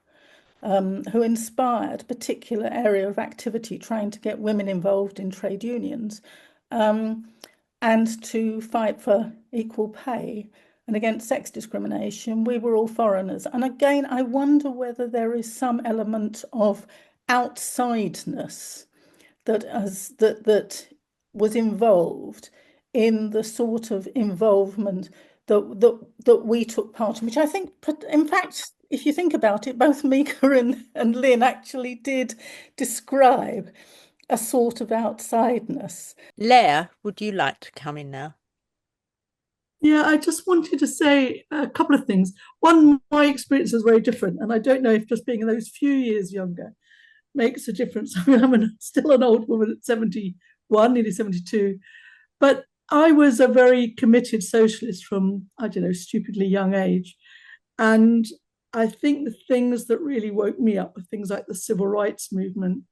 who inspired a particular area of activity, trying to get women involved in trade unions, and to fight for equal pay and against sex discrimination, we were all foreigners. And again, I wonder whether there is some element of outsideness that was involved in the sort of involvement that we took part in, which I think, in fact, if you think about it, both Mica and Lynne actually did describe a sort of outsideness. Leah, would you like to come in now? Yeah, I just wanted to say a couple of things. One, my experience is very different, and I don't know if just being those few years younger makes a difference. I mean, I'm still an old woman at 71, nearly 72, but I was a very committed socialist from, I don't know, stupidly young age. And I think the things that really woke me up were things like the civil rights movement.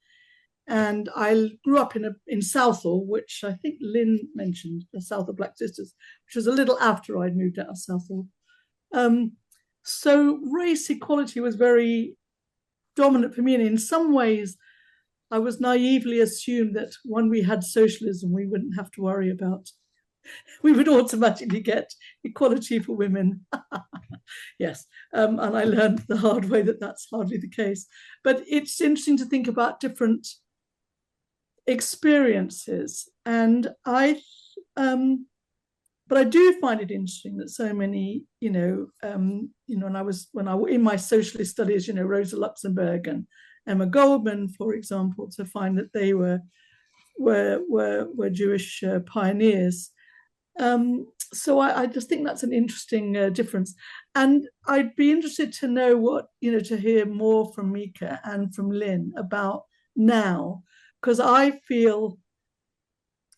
And I grew up in Southall, which I think Lynne mentioned, the Southall Black Sisters, which was a little after I'd moved out of Southall. So race equality was very dominant for me. And in some ways, I was naively assumed that when we had socialism, we wouldn't have to worry about, we would automatically get equality for women. Yes. And I learned the hard way that that's hardly the case. But it's interesting to think about different experiences. And but I do find it interesting that so many, when I in my socialist studies, Rosa Luxemburg and Emma Goldman, for example, to find that they were Jewish pioneers. So I just think that's an interesting difference. And I'd be interested to know to hear more from Mica and from Lynne about now, because I feel,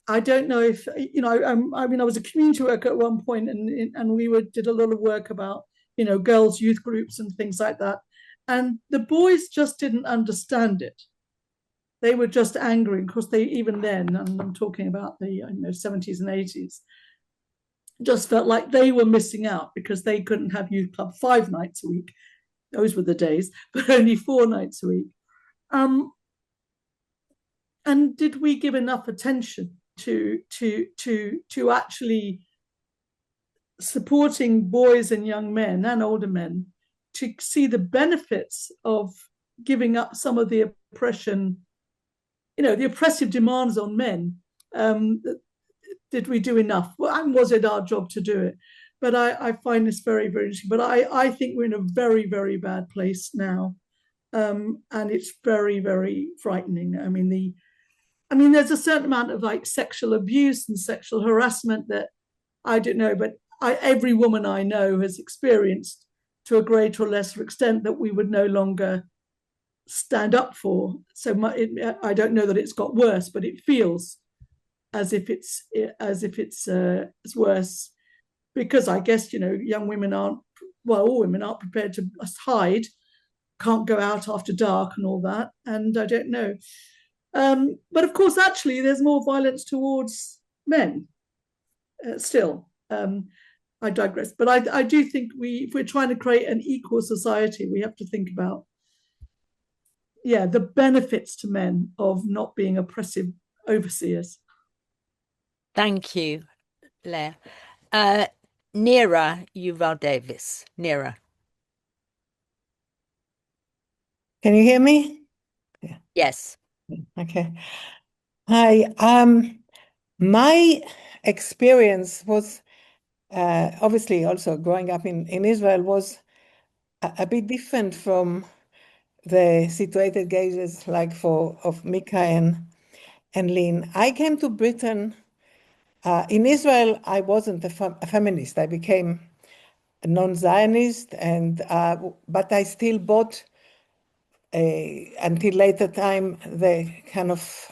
I don't know if, I was a community worker at one point, and we did a lot of work about, girls' youth groups and things like that. And the boys just didn't understand it. They were just angry. Of course, even then, and I'm talking about the 70s and 80s, just felt like they were missing out because they couldn't have youth club 5 nights a week. Those were the days, but only 4 nights a week. And did we give enough attention to actually supporting boys and young men and older men to see the benefits of giving up some of the oppression, the oppressive demands on men? Did we do enough? And was it our job to do it? But I find this very, very interesting. But I think we're in a very, very bad place now. And it's very, very frightening. I mean, there's a certain amount of sexual abuse and sexual harassment that I don't know, but every woman I know has experienced to a greater or lesser extent that we would no longer stand up for. So I don't know that it's got worse, but it feels as if it's worse, because I guess young women all women aren't prepared to hide, can't go out after dark and all that, and I don't know. But of course, actually, there's more violence towards men still. I digress. But I do think if we're trying to create an equal society, we have to think about, the benefits to men of not being oppressive overseers. Thank you, Leah. Neera Yuval-Davis. Neera. Can you hear me? Yeah. Yes. Okay. Hi. My experience was obviously also growing up in Israel was a bit different from the situated gazes like of Mica and Lynne. I came to Britain. In Israel, I wasn't a feminist. I became a non-Zionist, but I still bought until later time the kind of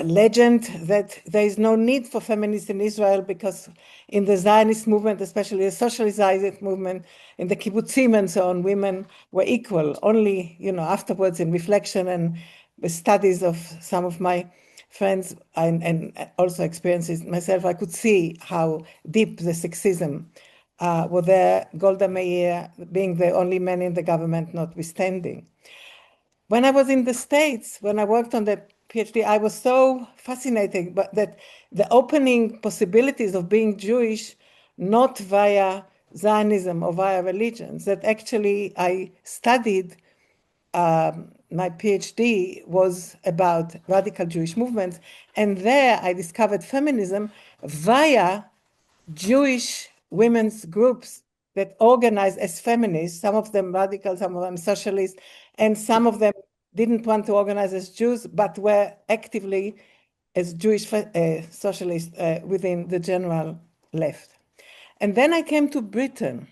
legend that there is no need for feminists in Israel because in the Zionist movement, especially the socialist Zionist movement, in the kibbutzim and so on, women were equal. Only, afterwards in reflection and the studies of some of my friends and also experiences myself, I could see how deep the sexism were there, Golda Meir being the only man in the government notwithstanding. When I was in the States, when I worked on the PhD, I was so fascinated that the opening possibilities of being Jewish, not via Zionism or via religions, that actually I studied, my PhD was about radical Jewish movements, and there I discovered feminism via Jewish women's groups that organized as feminists, some of them radical, some of them socialist, and some of them didn't want to organize as Jews, but were actively as Jewish socialists within the general left. And then I came to Britain,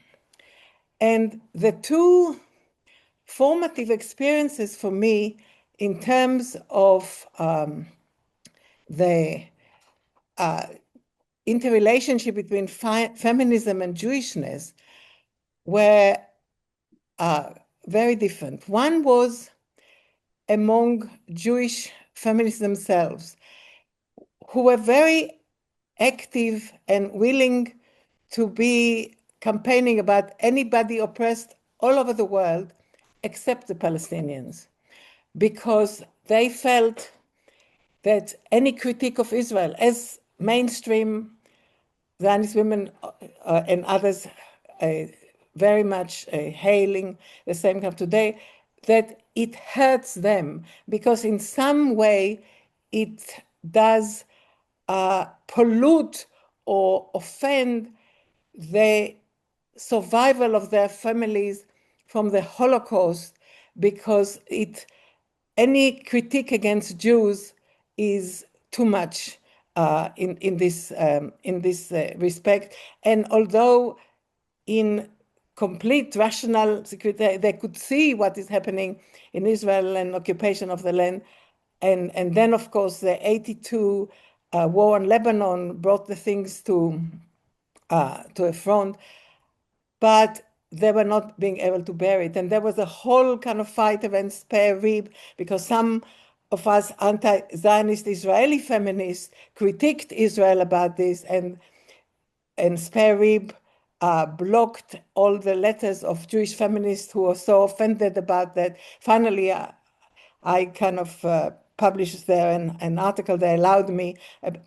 and the two formative experiences for me in terms of the interrelationship between feminism and Jewishness were very different. One was among Jewish feminists themselves, who were very active and willing to be campaigning about anybody oppressed all over the world except the Palestinians, because they felt that any critique of Israel, as mainstream Zionist women and others very much hailing the same kind of today, that it hurts them because in some way it does pollute or offend the survival of their families from the Holocaust, because any critique against Jews is too much in this respect. And although in complete rational security, they could see what is happening in Israel and occupation of the land, and then of course the 82 war in Lebanon brought the things to a front, but they were not being able to bear it. And there was a whole kind of fight against spare rib, because some of us anti-Zionist Israeli feminists critiqued Israel about this, and spare rib blocked all the letters of Jewish feminists who were so offended about that. Finally, I kind of published there an article that allowed me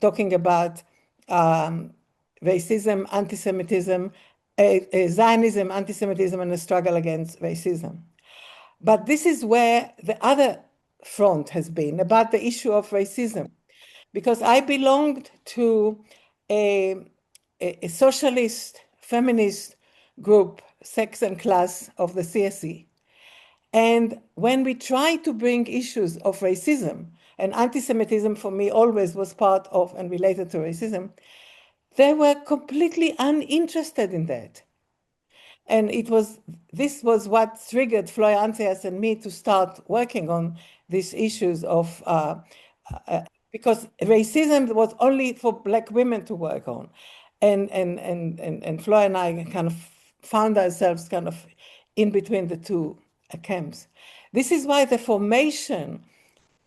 talking about racism, anti-Semitism, Zionism, anti-Semitism, and the struggle against racism. But this is where the other front has been, about the issue of racism, because I belonged to a socialist feminist group, Sex and Class, of the CSE. And when we try to bring issues of racism, and anti-Semitism for me always was part of and related to racism, they were completely uninterested in that. And this was what triggered Floya Antheas and me to start working on these issues of, because racism was only for Black women to work on. And Floya and I kind of found ourselves kind of in between the two camps. This is why the formation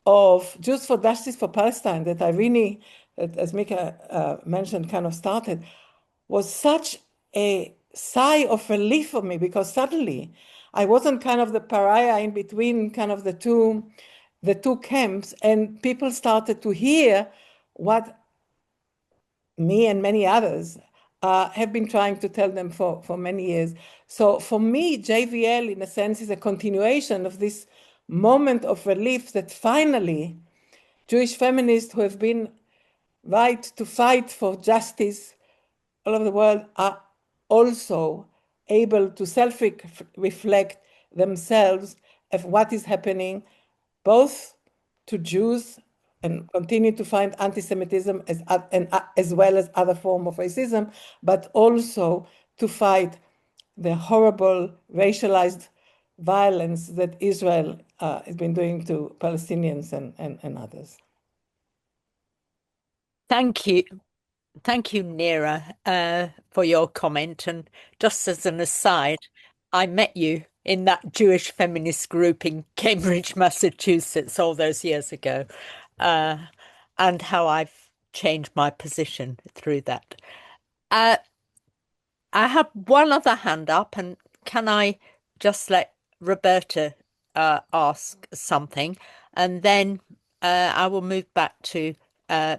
of Jews for Justice for Palestine that Irene, as Mica mentioned, kind of started, was such a sigh of relief for me, because suddenly I wasn't kind of the pariah in between kind of the two camps, and people started to hear what me and many others have been trying to tell them for many years. So for me, JVL, in a sense, is a continuation of this moment of relief that finally Jewish feminists who have been right to fight for justice all over the world are also able to self-reflect themselves of what is happening both to Jews and continue to find anti-Semitism as well as other forms of racism, but also to fight the horrible racialized violence that Israel has been doing to Palestinians and others. Thank you. Thank you, Neera, for your comment. And just as an aside, I met you in that Jewish feminist group in Cambridge, Massachusetts, all those years ago, and how I've changed my position through that. I have one other hand up, and can I just let Roberta ask something, and then I will move back to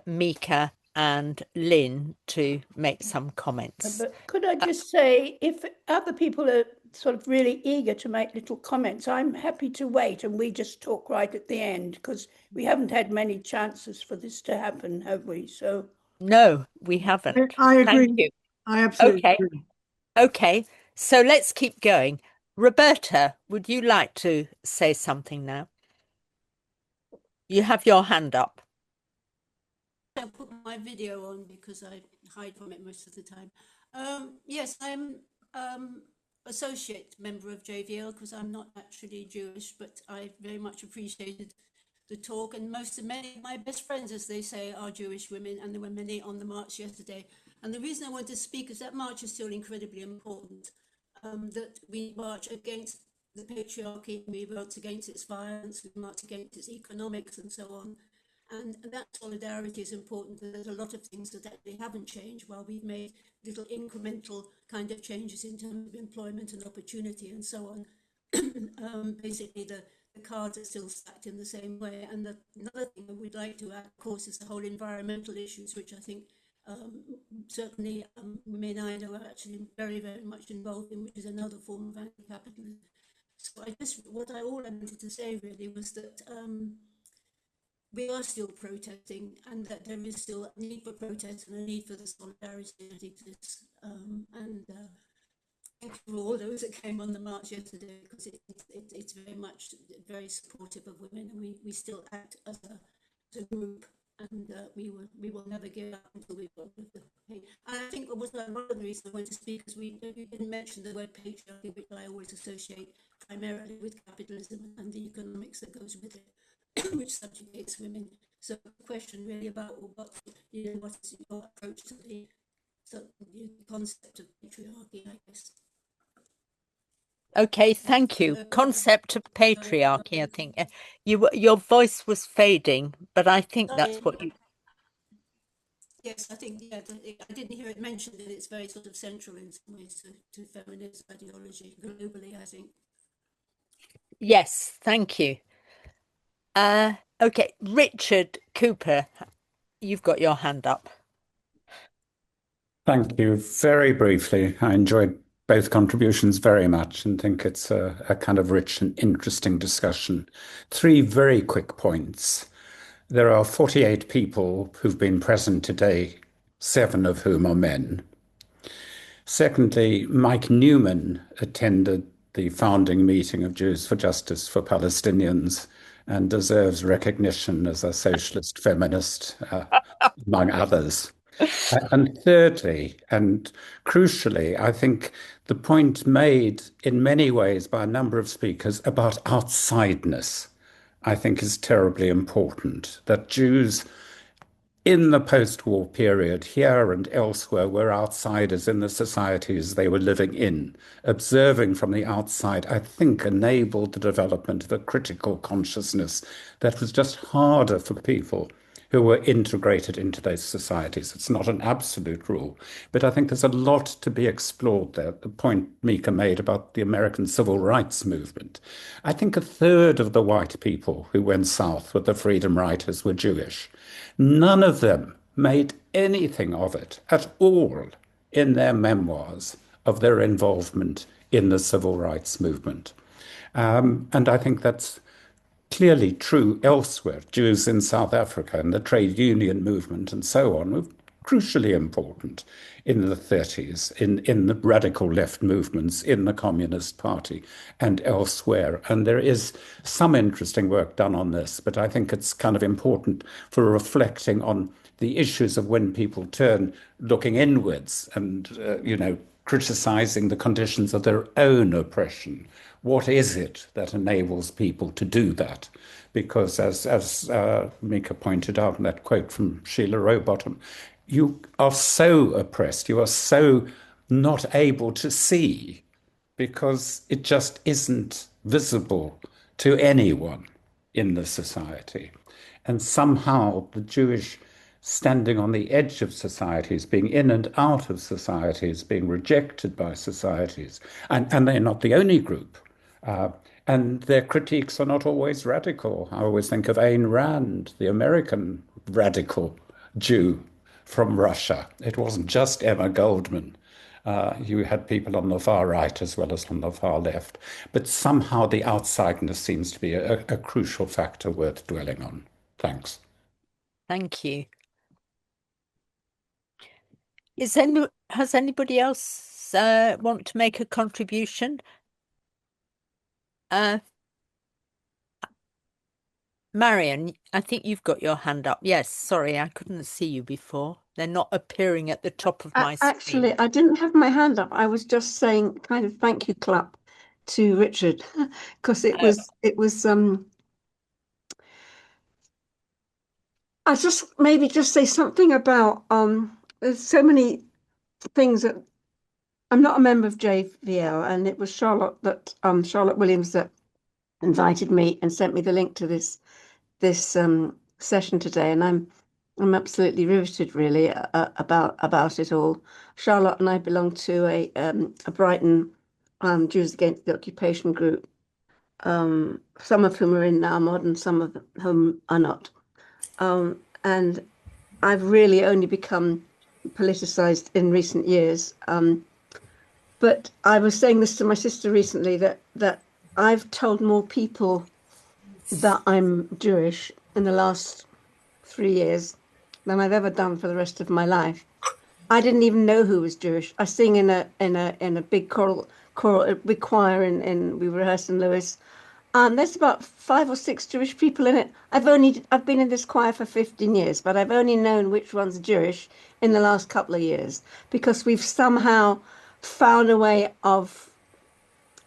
Mica and Lynne to make some comments. But could I just say, if other people are sort of really eager to make little comments, I'm happy to wait and we just talk right at the end, because we haven't had many chances for this to happen, have we? So no, we haven't. I agree. Thank you. I absolutely agree. Okay, so let's keep going. Roberta, would you like to say something now? You have your hand up. I put my video on because I hide from it most of the time. Yes, I'm associate member of JVL because I'm not actually Jewish, but I very much appreciated the talk. And many of my best friends, as they say, are Jewish women, and there were many on the march yesterday. And the reason I want to speak is that march is still incredibly important. That we march against the patriarchy, we march against its violence, we march against its economics, and so on. And that solidarity is important. There's a lot of things that actually haven't changed, while we've made little incremental kind of changes in terms of employment and opportunity and so on. Basically, the cards are still stacked in the same way. And another thing I would like to add, of course, is the whole environmental issues, which I think certainly women I know are actually very, very much involved in, which is another form of anti-capitalism. So what I wanted to say really was that we are still protesting, and that there is still a need for protest and a need for the solidarity that exists. And thank you for all those that came on the march yesterday, because it's very much very supportive of women, and we still act as a group, and we will never give up until we've got the pain. And I think one of the reasons I wanted to speak is we didn't mention the word patriarchy, which I always associate primarily with capitalism and the economics that goes with it, which subjugates women. So the question really about what is your approach to the concept of patriarchy, I guess. Okay, thank you. Concept of patriarchy, I think. Your voice was fading, but I think that's what you... Yes, I think, yeah, I didn't hear it mentioned, and it's very sort of central in some ways to feminist ideology globally, I think. Yes, thank you. Okay, Richard Cooper, you've got your hand up. Thank you. Very briefly, I enjoyed both contributions very much and think it's a kind of rich and interesting discussion. 3 very quick points. There are 48 people who've been present today, 7 of whom are men. Secondly, Mike Newman attended the founding meeting of Jews for Justice for Palestinians and deserves recognition as a socialist feminist, among others. And thirdly, and crucially, I think the point made in many ways by a number of speakers about outsideness, I think is terribly important, that Jews in the post-war period, here and elsewhere, were outsiders in the societies they were living in. Observing from the outside, I think, enabled the development of a critical consciousness that was just harder for people who were integrated into those societies. It's not an absolute rule, but I think there's a lot to be explored there. The point Mica made about the American civil rights movement. I think a third of the white people who went south with the freedom writers were Jewish. None of them made anything of it at all in their memoirs of their involvement in the civil rights movement. And I think that's clearly true elsewhere. Jews in South Africa and the trade union movement and so on, crucially important in the 30s, in the radical left movements, in the Communist Party and elsewhere. And there is some interesting work done on this, but I think it's kind of important for reflecting on the issues of when people turn looking inwards and, criticizing the conditions of their own oppression. What is it that enables people to do that? Because as Mica pointed out in that quote from Sheila Rowbottom, you are so oppressed, you are so not able to see because it just isn't visible to anyone in the society. And somehow the Jewish standing on the edge of societies, being in and out of societies, being rejected by societies, and they're not the only group. And their critiques are not always radical. I always think of Ayn Rand, the American radical Jew from Russia. It wasn't just Emma Goldman. You had people on the far right as well as on the far left. But somehow the outsideness seems to be a crucial factor worth dwelling on. Thanks. Thank you. Has anybody else want to make a contribution? Marion, I think you've got your hand up. Yes, sorry, I couldn't see you before. They're not appearing at the top of my screen. Actually, I didn't have my hand up. I was just saying kind of thank you clap to Richard because it was I just maybe just say something about there's so many things that I'm not a member of JVL, and it was Charlotte Williams that invited me and sent me the link to this session today, and I'm absolutely riveted really about it all. Charlotte and I belong to a Brighton Jews Against the Occupation group, some of whom are in now modern, some of whom are not. And I've really only become politicized in recent years. But I was saying this to my sister recently that I've told more people that I'm Jewish in the last 3 years than I've ever done for the rest of my life. I didn't even know who was Jewish. I sing in a big big choir we rehearse in Lewis. There's about 5 or 6 Jewish people in it. I've been in this choir for 15 years, but I've only known which one's Jewish in the last couple of years because we've somehow found a way of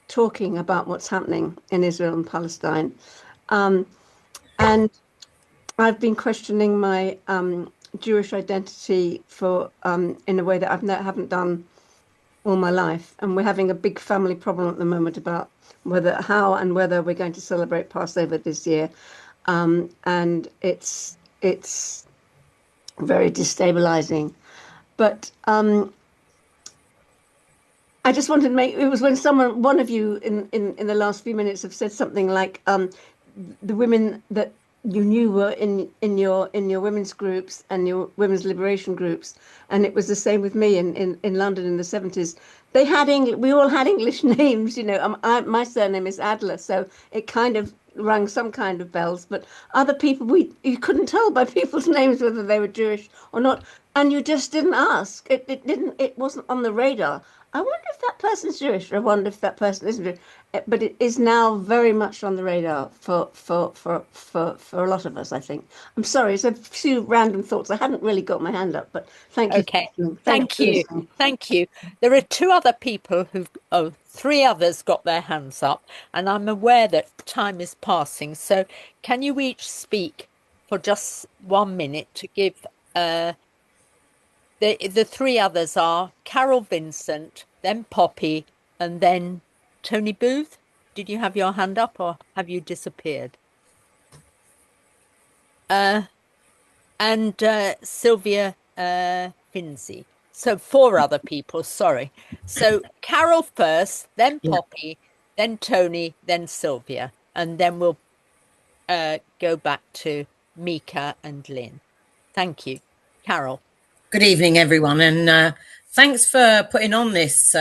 talking about what's happening in Israel and Palestine. And I've been questioning my Jewish identity for in a way that I haven't done all my life. And we're having a big family problem at the moment about how and whether we're going to celebrate Passover this year. And it's very destabilizing. But I just wanted to it was when one of you in the last few minutes have said something like the women that you knew were in your women's groups and your women's liberation groups, and it was the same with me in London in the 70s. We all had English names, my surname is Adler, so it kind of rang some kind of bells, but other people you couldn't tell by people's names whether they were Jewish or not, and you just didn't ask. It wasn't on the radar. I wonder if that person's Jewish, or I wonder if that person isn't Jewish. But it is now very much on the radar for a lot of us, I think. I'm sorry, it's a few random thoughts. I hadn't really got my hand up, but thank you. Okay, thank you. There are 2 other people 3 others got their hands up, and I'm aware that time is passing. So can you each speak for just 1 minute to give the 3 others are Carol Vincent, then Poppy, and then Tony Booth. Did you have your hand up or have you disappeared? And Sylvia Finzi. So 4 other people, sorry. So Carol first, then Poppy, then Tony, then Sylvia. And then we'll go back to Mica and Lynne. Thank you. Carol. Good evening, everyone, and thanks for putting on this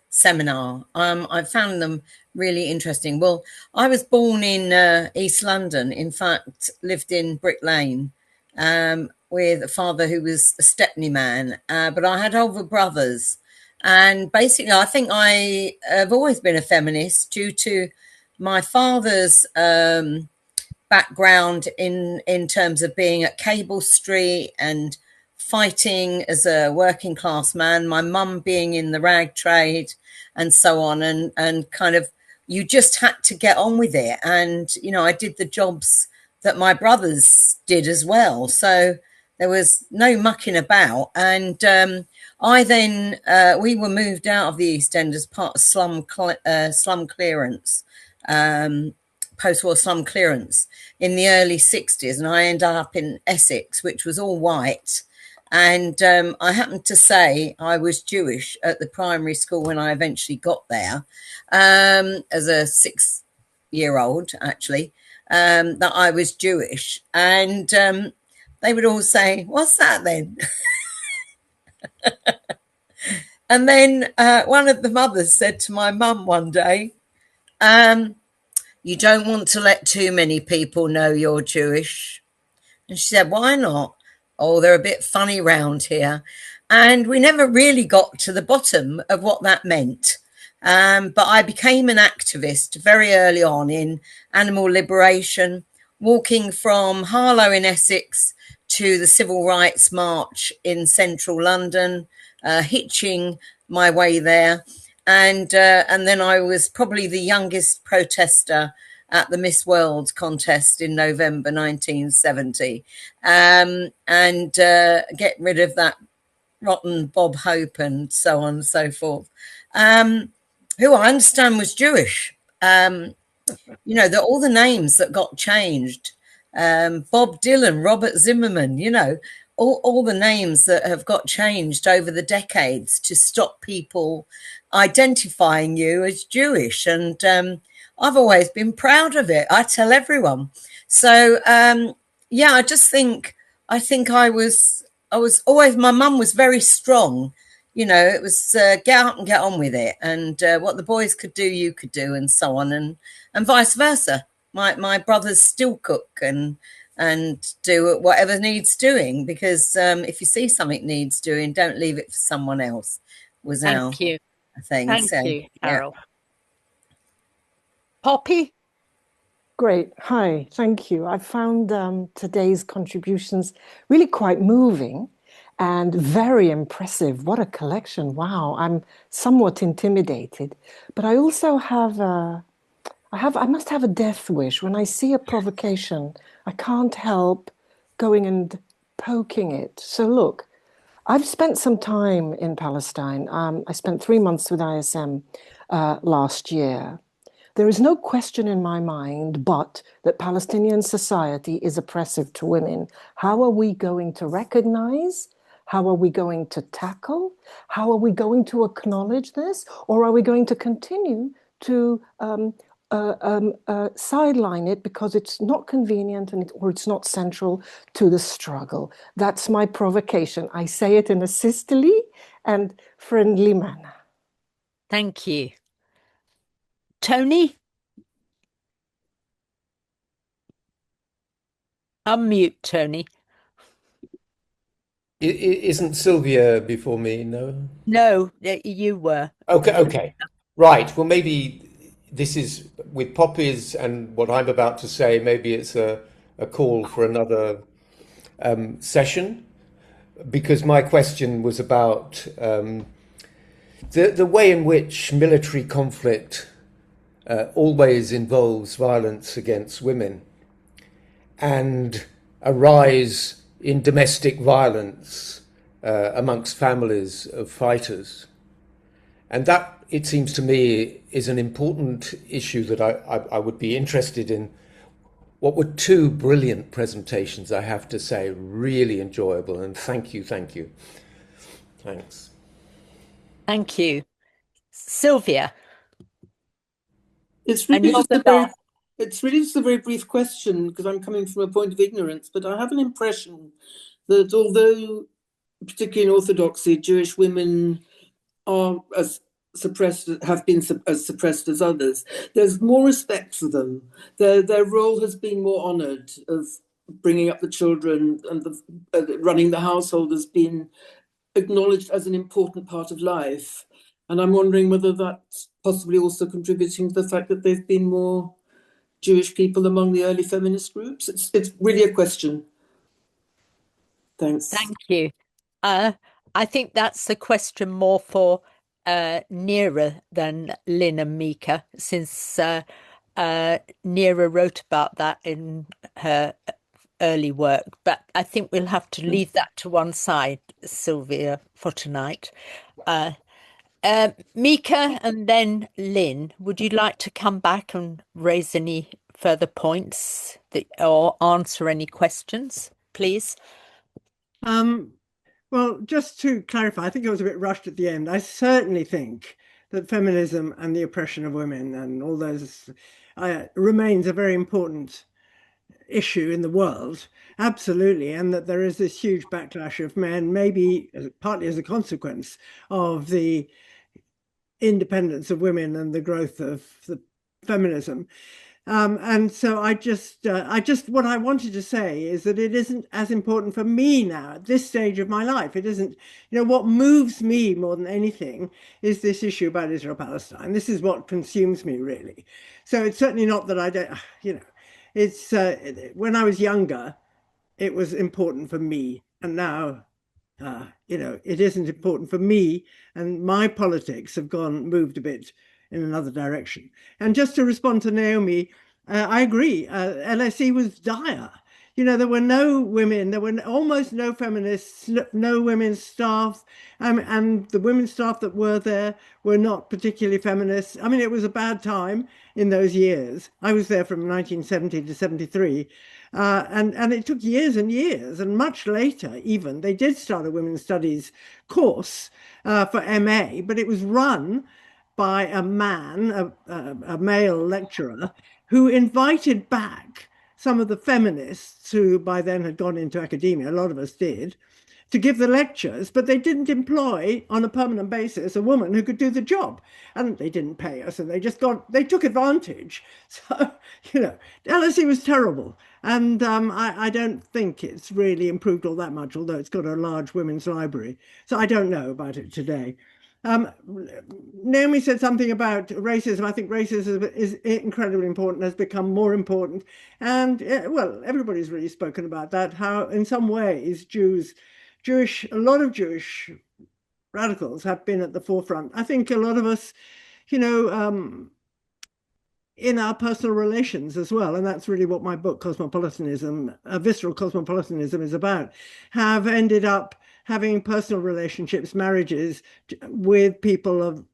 seminar. I found them really interesting. Well, I was born in East London, in fact, lived in Brick Lane, with a father who was a Stepney man, but I had older brothers. And basically, I think I have always been a feminist due to my father's background in terms of being at Cable Street and fighting as a working class man, my mum being in the rag trade and so on, and kind of you just had to get on with it. And, you know, I did the jobs that my brothers did as well. So there was no mucking about. And I then, we were moved out of the East End as part of slum clearance, post-war slum clearance in the early 60s. And I ended up in Essex, which was all white. And I happened to say I was Jewish at the primary school when I eventually got there, as a 6-year-old, actually, that I was Jewish. And they would all say, "What's that then?" And then one of the mothers said to my mum one day, "You don't want to let too many people know you're Jewish." And she said, "Why not?" "Oh, they're a bit funny round here." And we never really got to the bottom of what that meant. But I became an activist very early on in animal liberation, walking from Harlow in Essex to the Civil Rights March in central London, hitching my way there. And then I was probably the youngest protester at the Miss World contest in November 1970, and get rid of that rotten Bob Hope and so on and so forth, who I understand was Jewish. You know, all the names that got changed, Bob Dylan, Robert Zimmerman, you know, all the names that have got changed over the decades to stop people identifying you as Jewish. And I've always been proud of it. I tell everyone. So, yeah, I think I was always, my mum was very strong. You know, it was get out and get on with it. And what the boys could do, you could do, and so on. And vice versa. My brothers still cook and do whatever needs doing, because if you see something needs doing, don't leave it for someone else. Was our Thank you. thing. Thank So, you, Carol. Yeah. Poppy? Great. Hi. Thank you. I found today's contributions really quite moving and very impressive. What a collection. Wow. I'm somewhat intimidated, but I also I must have a death wish. When I see a provocation, I can't help going and poking it. So look, I've spent some time in Palestine. I spent 3 months with ISM last year. There is no question in my mind but that Palestinian society is oppressive to women. How are we going to recognize? How are we going to tackle? How are we going to acknowledge this? Or are we going to continue to sideline it because it's not convenient or it's not central to the struggle? That's my provocation. I say it in a sisterly and friendly manner. Thank you. Tony? Unmute, Tony. Isn't Sylvia before me? No? No, you were. Okay. Right. Well, maybe this is with Poppy's and what I'm about to say, maybe it's a call for another session, because my question was about the way in which military conflict always involves violence against women and a rise in domestic violence amongst families of fighters. And that, it seems to me, is an important issue that I would be interested in. What were 2 brilliant presentations, I have to say, really enjoyable, and thank you. Thanks. Thank you. Sylvia? It's really just a very brief question, because I'm coming from a point of ignorance, but I have an impression that although, particularly in Orthodoxy, Jewish women are as suppressed, have been as suppressed as others, there's more respect for them. Their role has been more honoured, of bringing up the children and running the household has been acknowledged as an important part of life. And I'm wondering whether that's possibly also contributing to the fact that there've been more Jewish people among the early feminist groups. It's really a question. Thanks. Thank you. I think that's a question more for Neera than Lynne and Mica, since Neera wrote about that in her early work. But I think we'll have to leave that to one side, Sylvia, for tonight. Mica and then Lynne, would you like to come back and raise any further points or answer any questions, please? Well, just to clarify, I think it was a bit rushed at the end. I certainly think that feminism and the oppression of women and all those remains a very important issue in the world, absolutely, and that there is this huge backlash of men, maybe partly as a consequence of the independence of women and the growth of the feminism. And so I just what I wanted to say is that it isn't as important for me now at this stage of my life. It isn't, what moves me more than anything is this issue about Israel-Palestine. This is what consumes me, really. So it's certainly not that I don't, it's when I was younger, it was important for me, and now, it isn't important for me, and my politics have moved a bit in another direction. And just to respond to Naomi, I agree. LSE was dire. There were no women, there were almost no feminists, no women's staff, and the women's staff that were there were not particularly feminists. I mean, it was a bad time in those years. I was there from 1970 to 73, and it took years and years, and much later even, they did start a women's studies course for MA, but it was run by a man, a male lecturer, who invited back some of the feminists who by then had gone into academia, a lot of us did, to give the lectures, but they didn't employ on a permanent basis a woman who could do the job. And they didn't pay us, and they took advantage. So, LSE was terrible. And I don't think it's really improved all that much, although it's got a large women's library. So I don't know about it today. Naomi said something about racism. I think racism is incredibly important, has become more important. And well, everybody's really spoken about that, how in some ways a lot of Jewish radicals have been at the forefront. I think a lot of us, in our personal relations as well, and that's really what my book, Cosmopolitanism, Visceral Cosmopolitanism, is about, have ended up having personal relationships, marriages with people of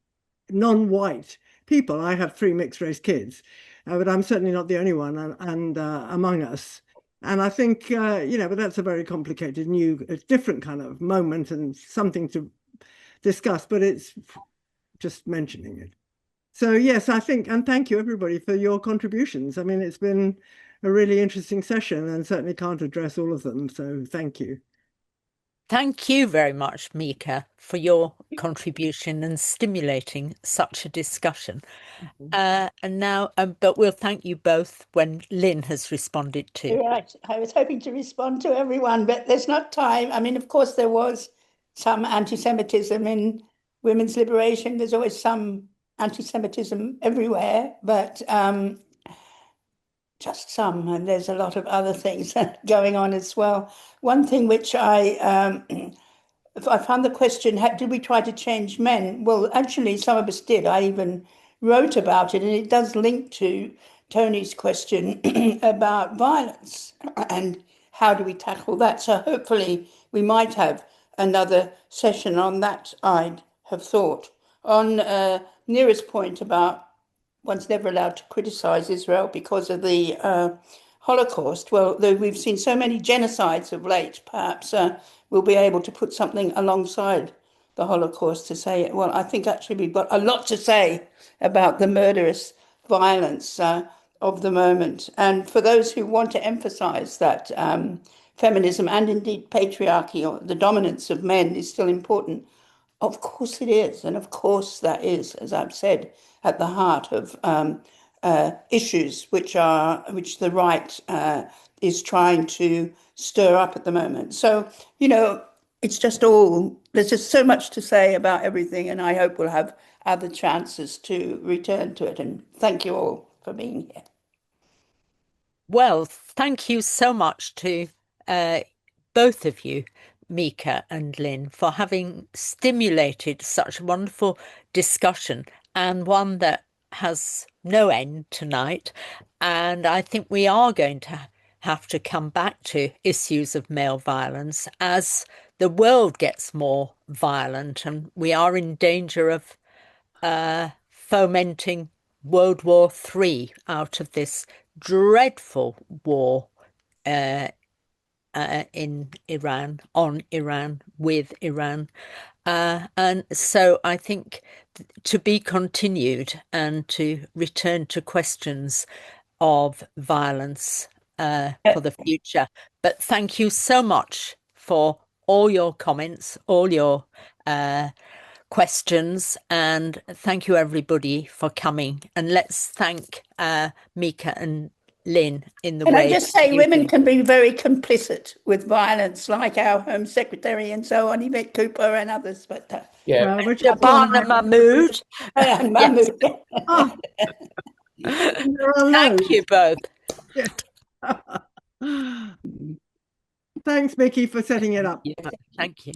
non-white people. I have 3 mixed race kids, but I'm certainly not the only one and among us. And I think, but that's a very complicated, different kind of moment and something to discuss, but it's just mentioning it. So yes, I think, and thank you everybody for your contributions. I mean, it's been a really interesting session and certainly can't address all of them. So thank you. Thank you very much, Mica, for your contribution and stimulating such a discussion. And now, but we'll thank you both when Lynne has responded too. Right. I was hoping to respond to everyone, but there's not time. I mean, of course, there was some anti-Semitism in women's liberation. There's always some anti-Semitism everywhere, but just some, and there's a lot of other things going on as well. One thing which I found the question, did we try to change men? Well, actually, some of us did. I even wrote about it, and it does link to Tony's question about violence and how do we tackle that. So hopefully we might have another session on that, I'd have thought. On Neera's point about one's never allowed to criticize Israel because of the Holocaust. Well, though we've seen so many genocides of late, perhaps we'll be able to put something alongside the Holocaust to say, well, I think actually we've got a lot to say about the murderous violence of the moment. And for those who want to emphasize that feminism and indeed patriarchy, or the dominance of men, is still important, of course it is. And of course that is, as I've said, at the heart of issues which the right is trying to stir up at the moment. So, you know, it's just all, there's just so much to say about everything, and I hope we'll have other chances to return to it. And thank you all for being here. Well, thank you so much to both of you, Mica and Lynne, for having stimulated such a wonderful discussion, and one that has no end tonight. And I think we are going to have to come back to issues of male violence as the world gets more violent, and we are in danger of fomenting World War III out of this dreadful war in Iran, on Iran, with Iran. And so I think to be continued, and to return to questions of violence for the future. But thank you so much for all your comments, all your questions, and thank you everybody for coming. And let's thank Mica and Lynne in the Can way. I just say, women can be very complicit with violence, like our Home Secretary and so on, Yvette Cooper and others. But yeah, Shabana Mahmood. and Mahmood. Thank you both. Thanks, Mickey, for setting it up. Thank you.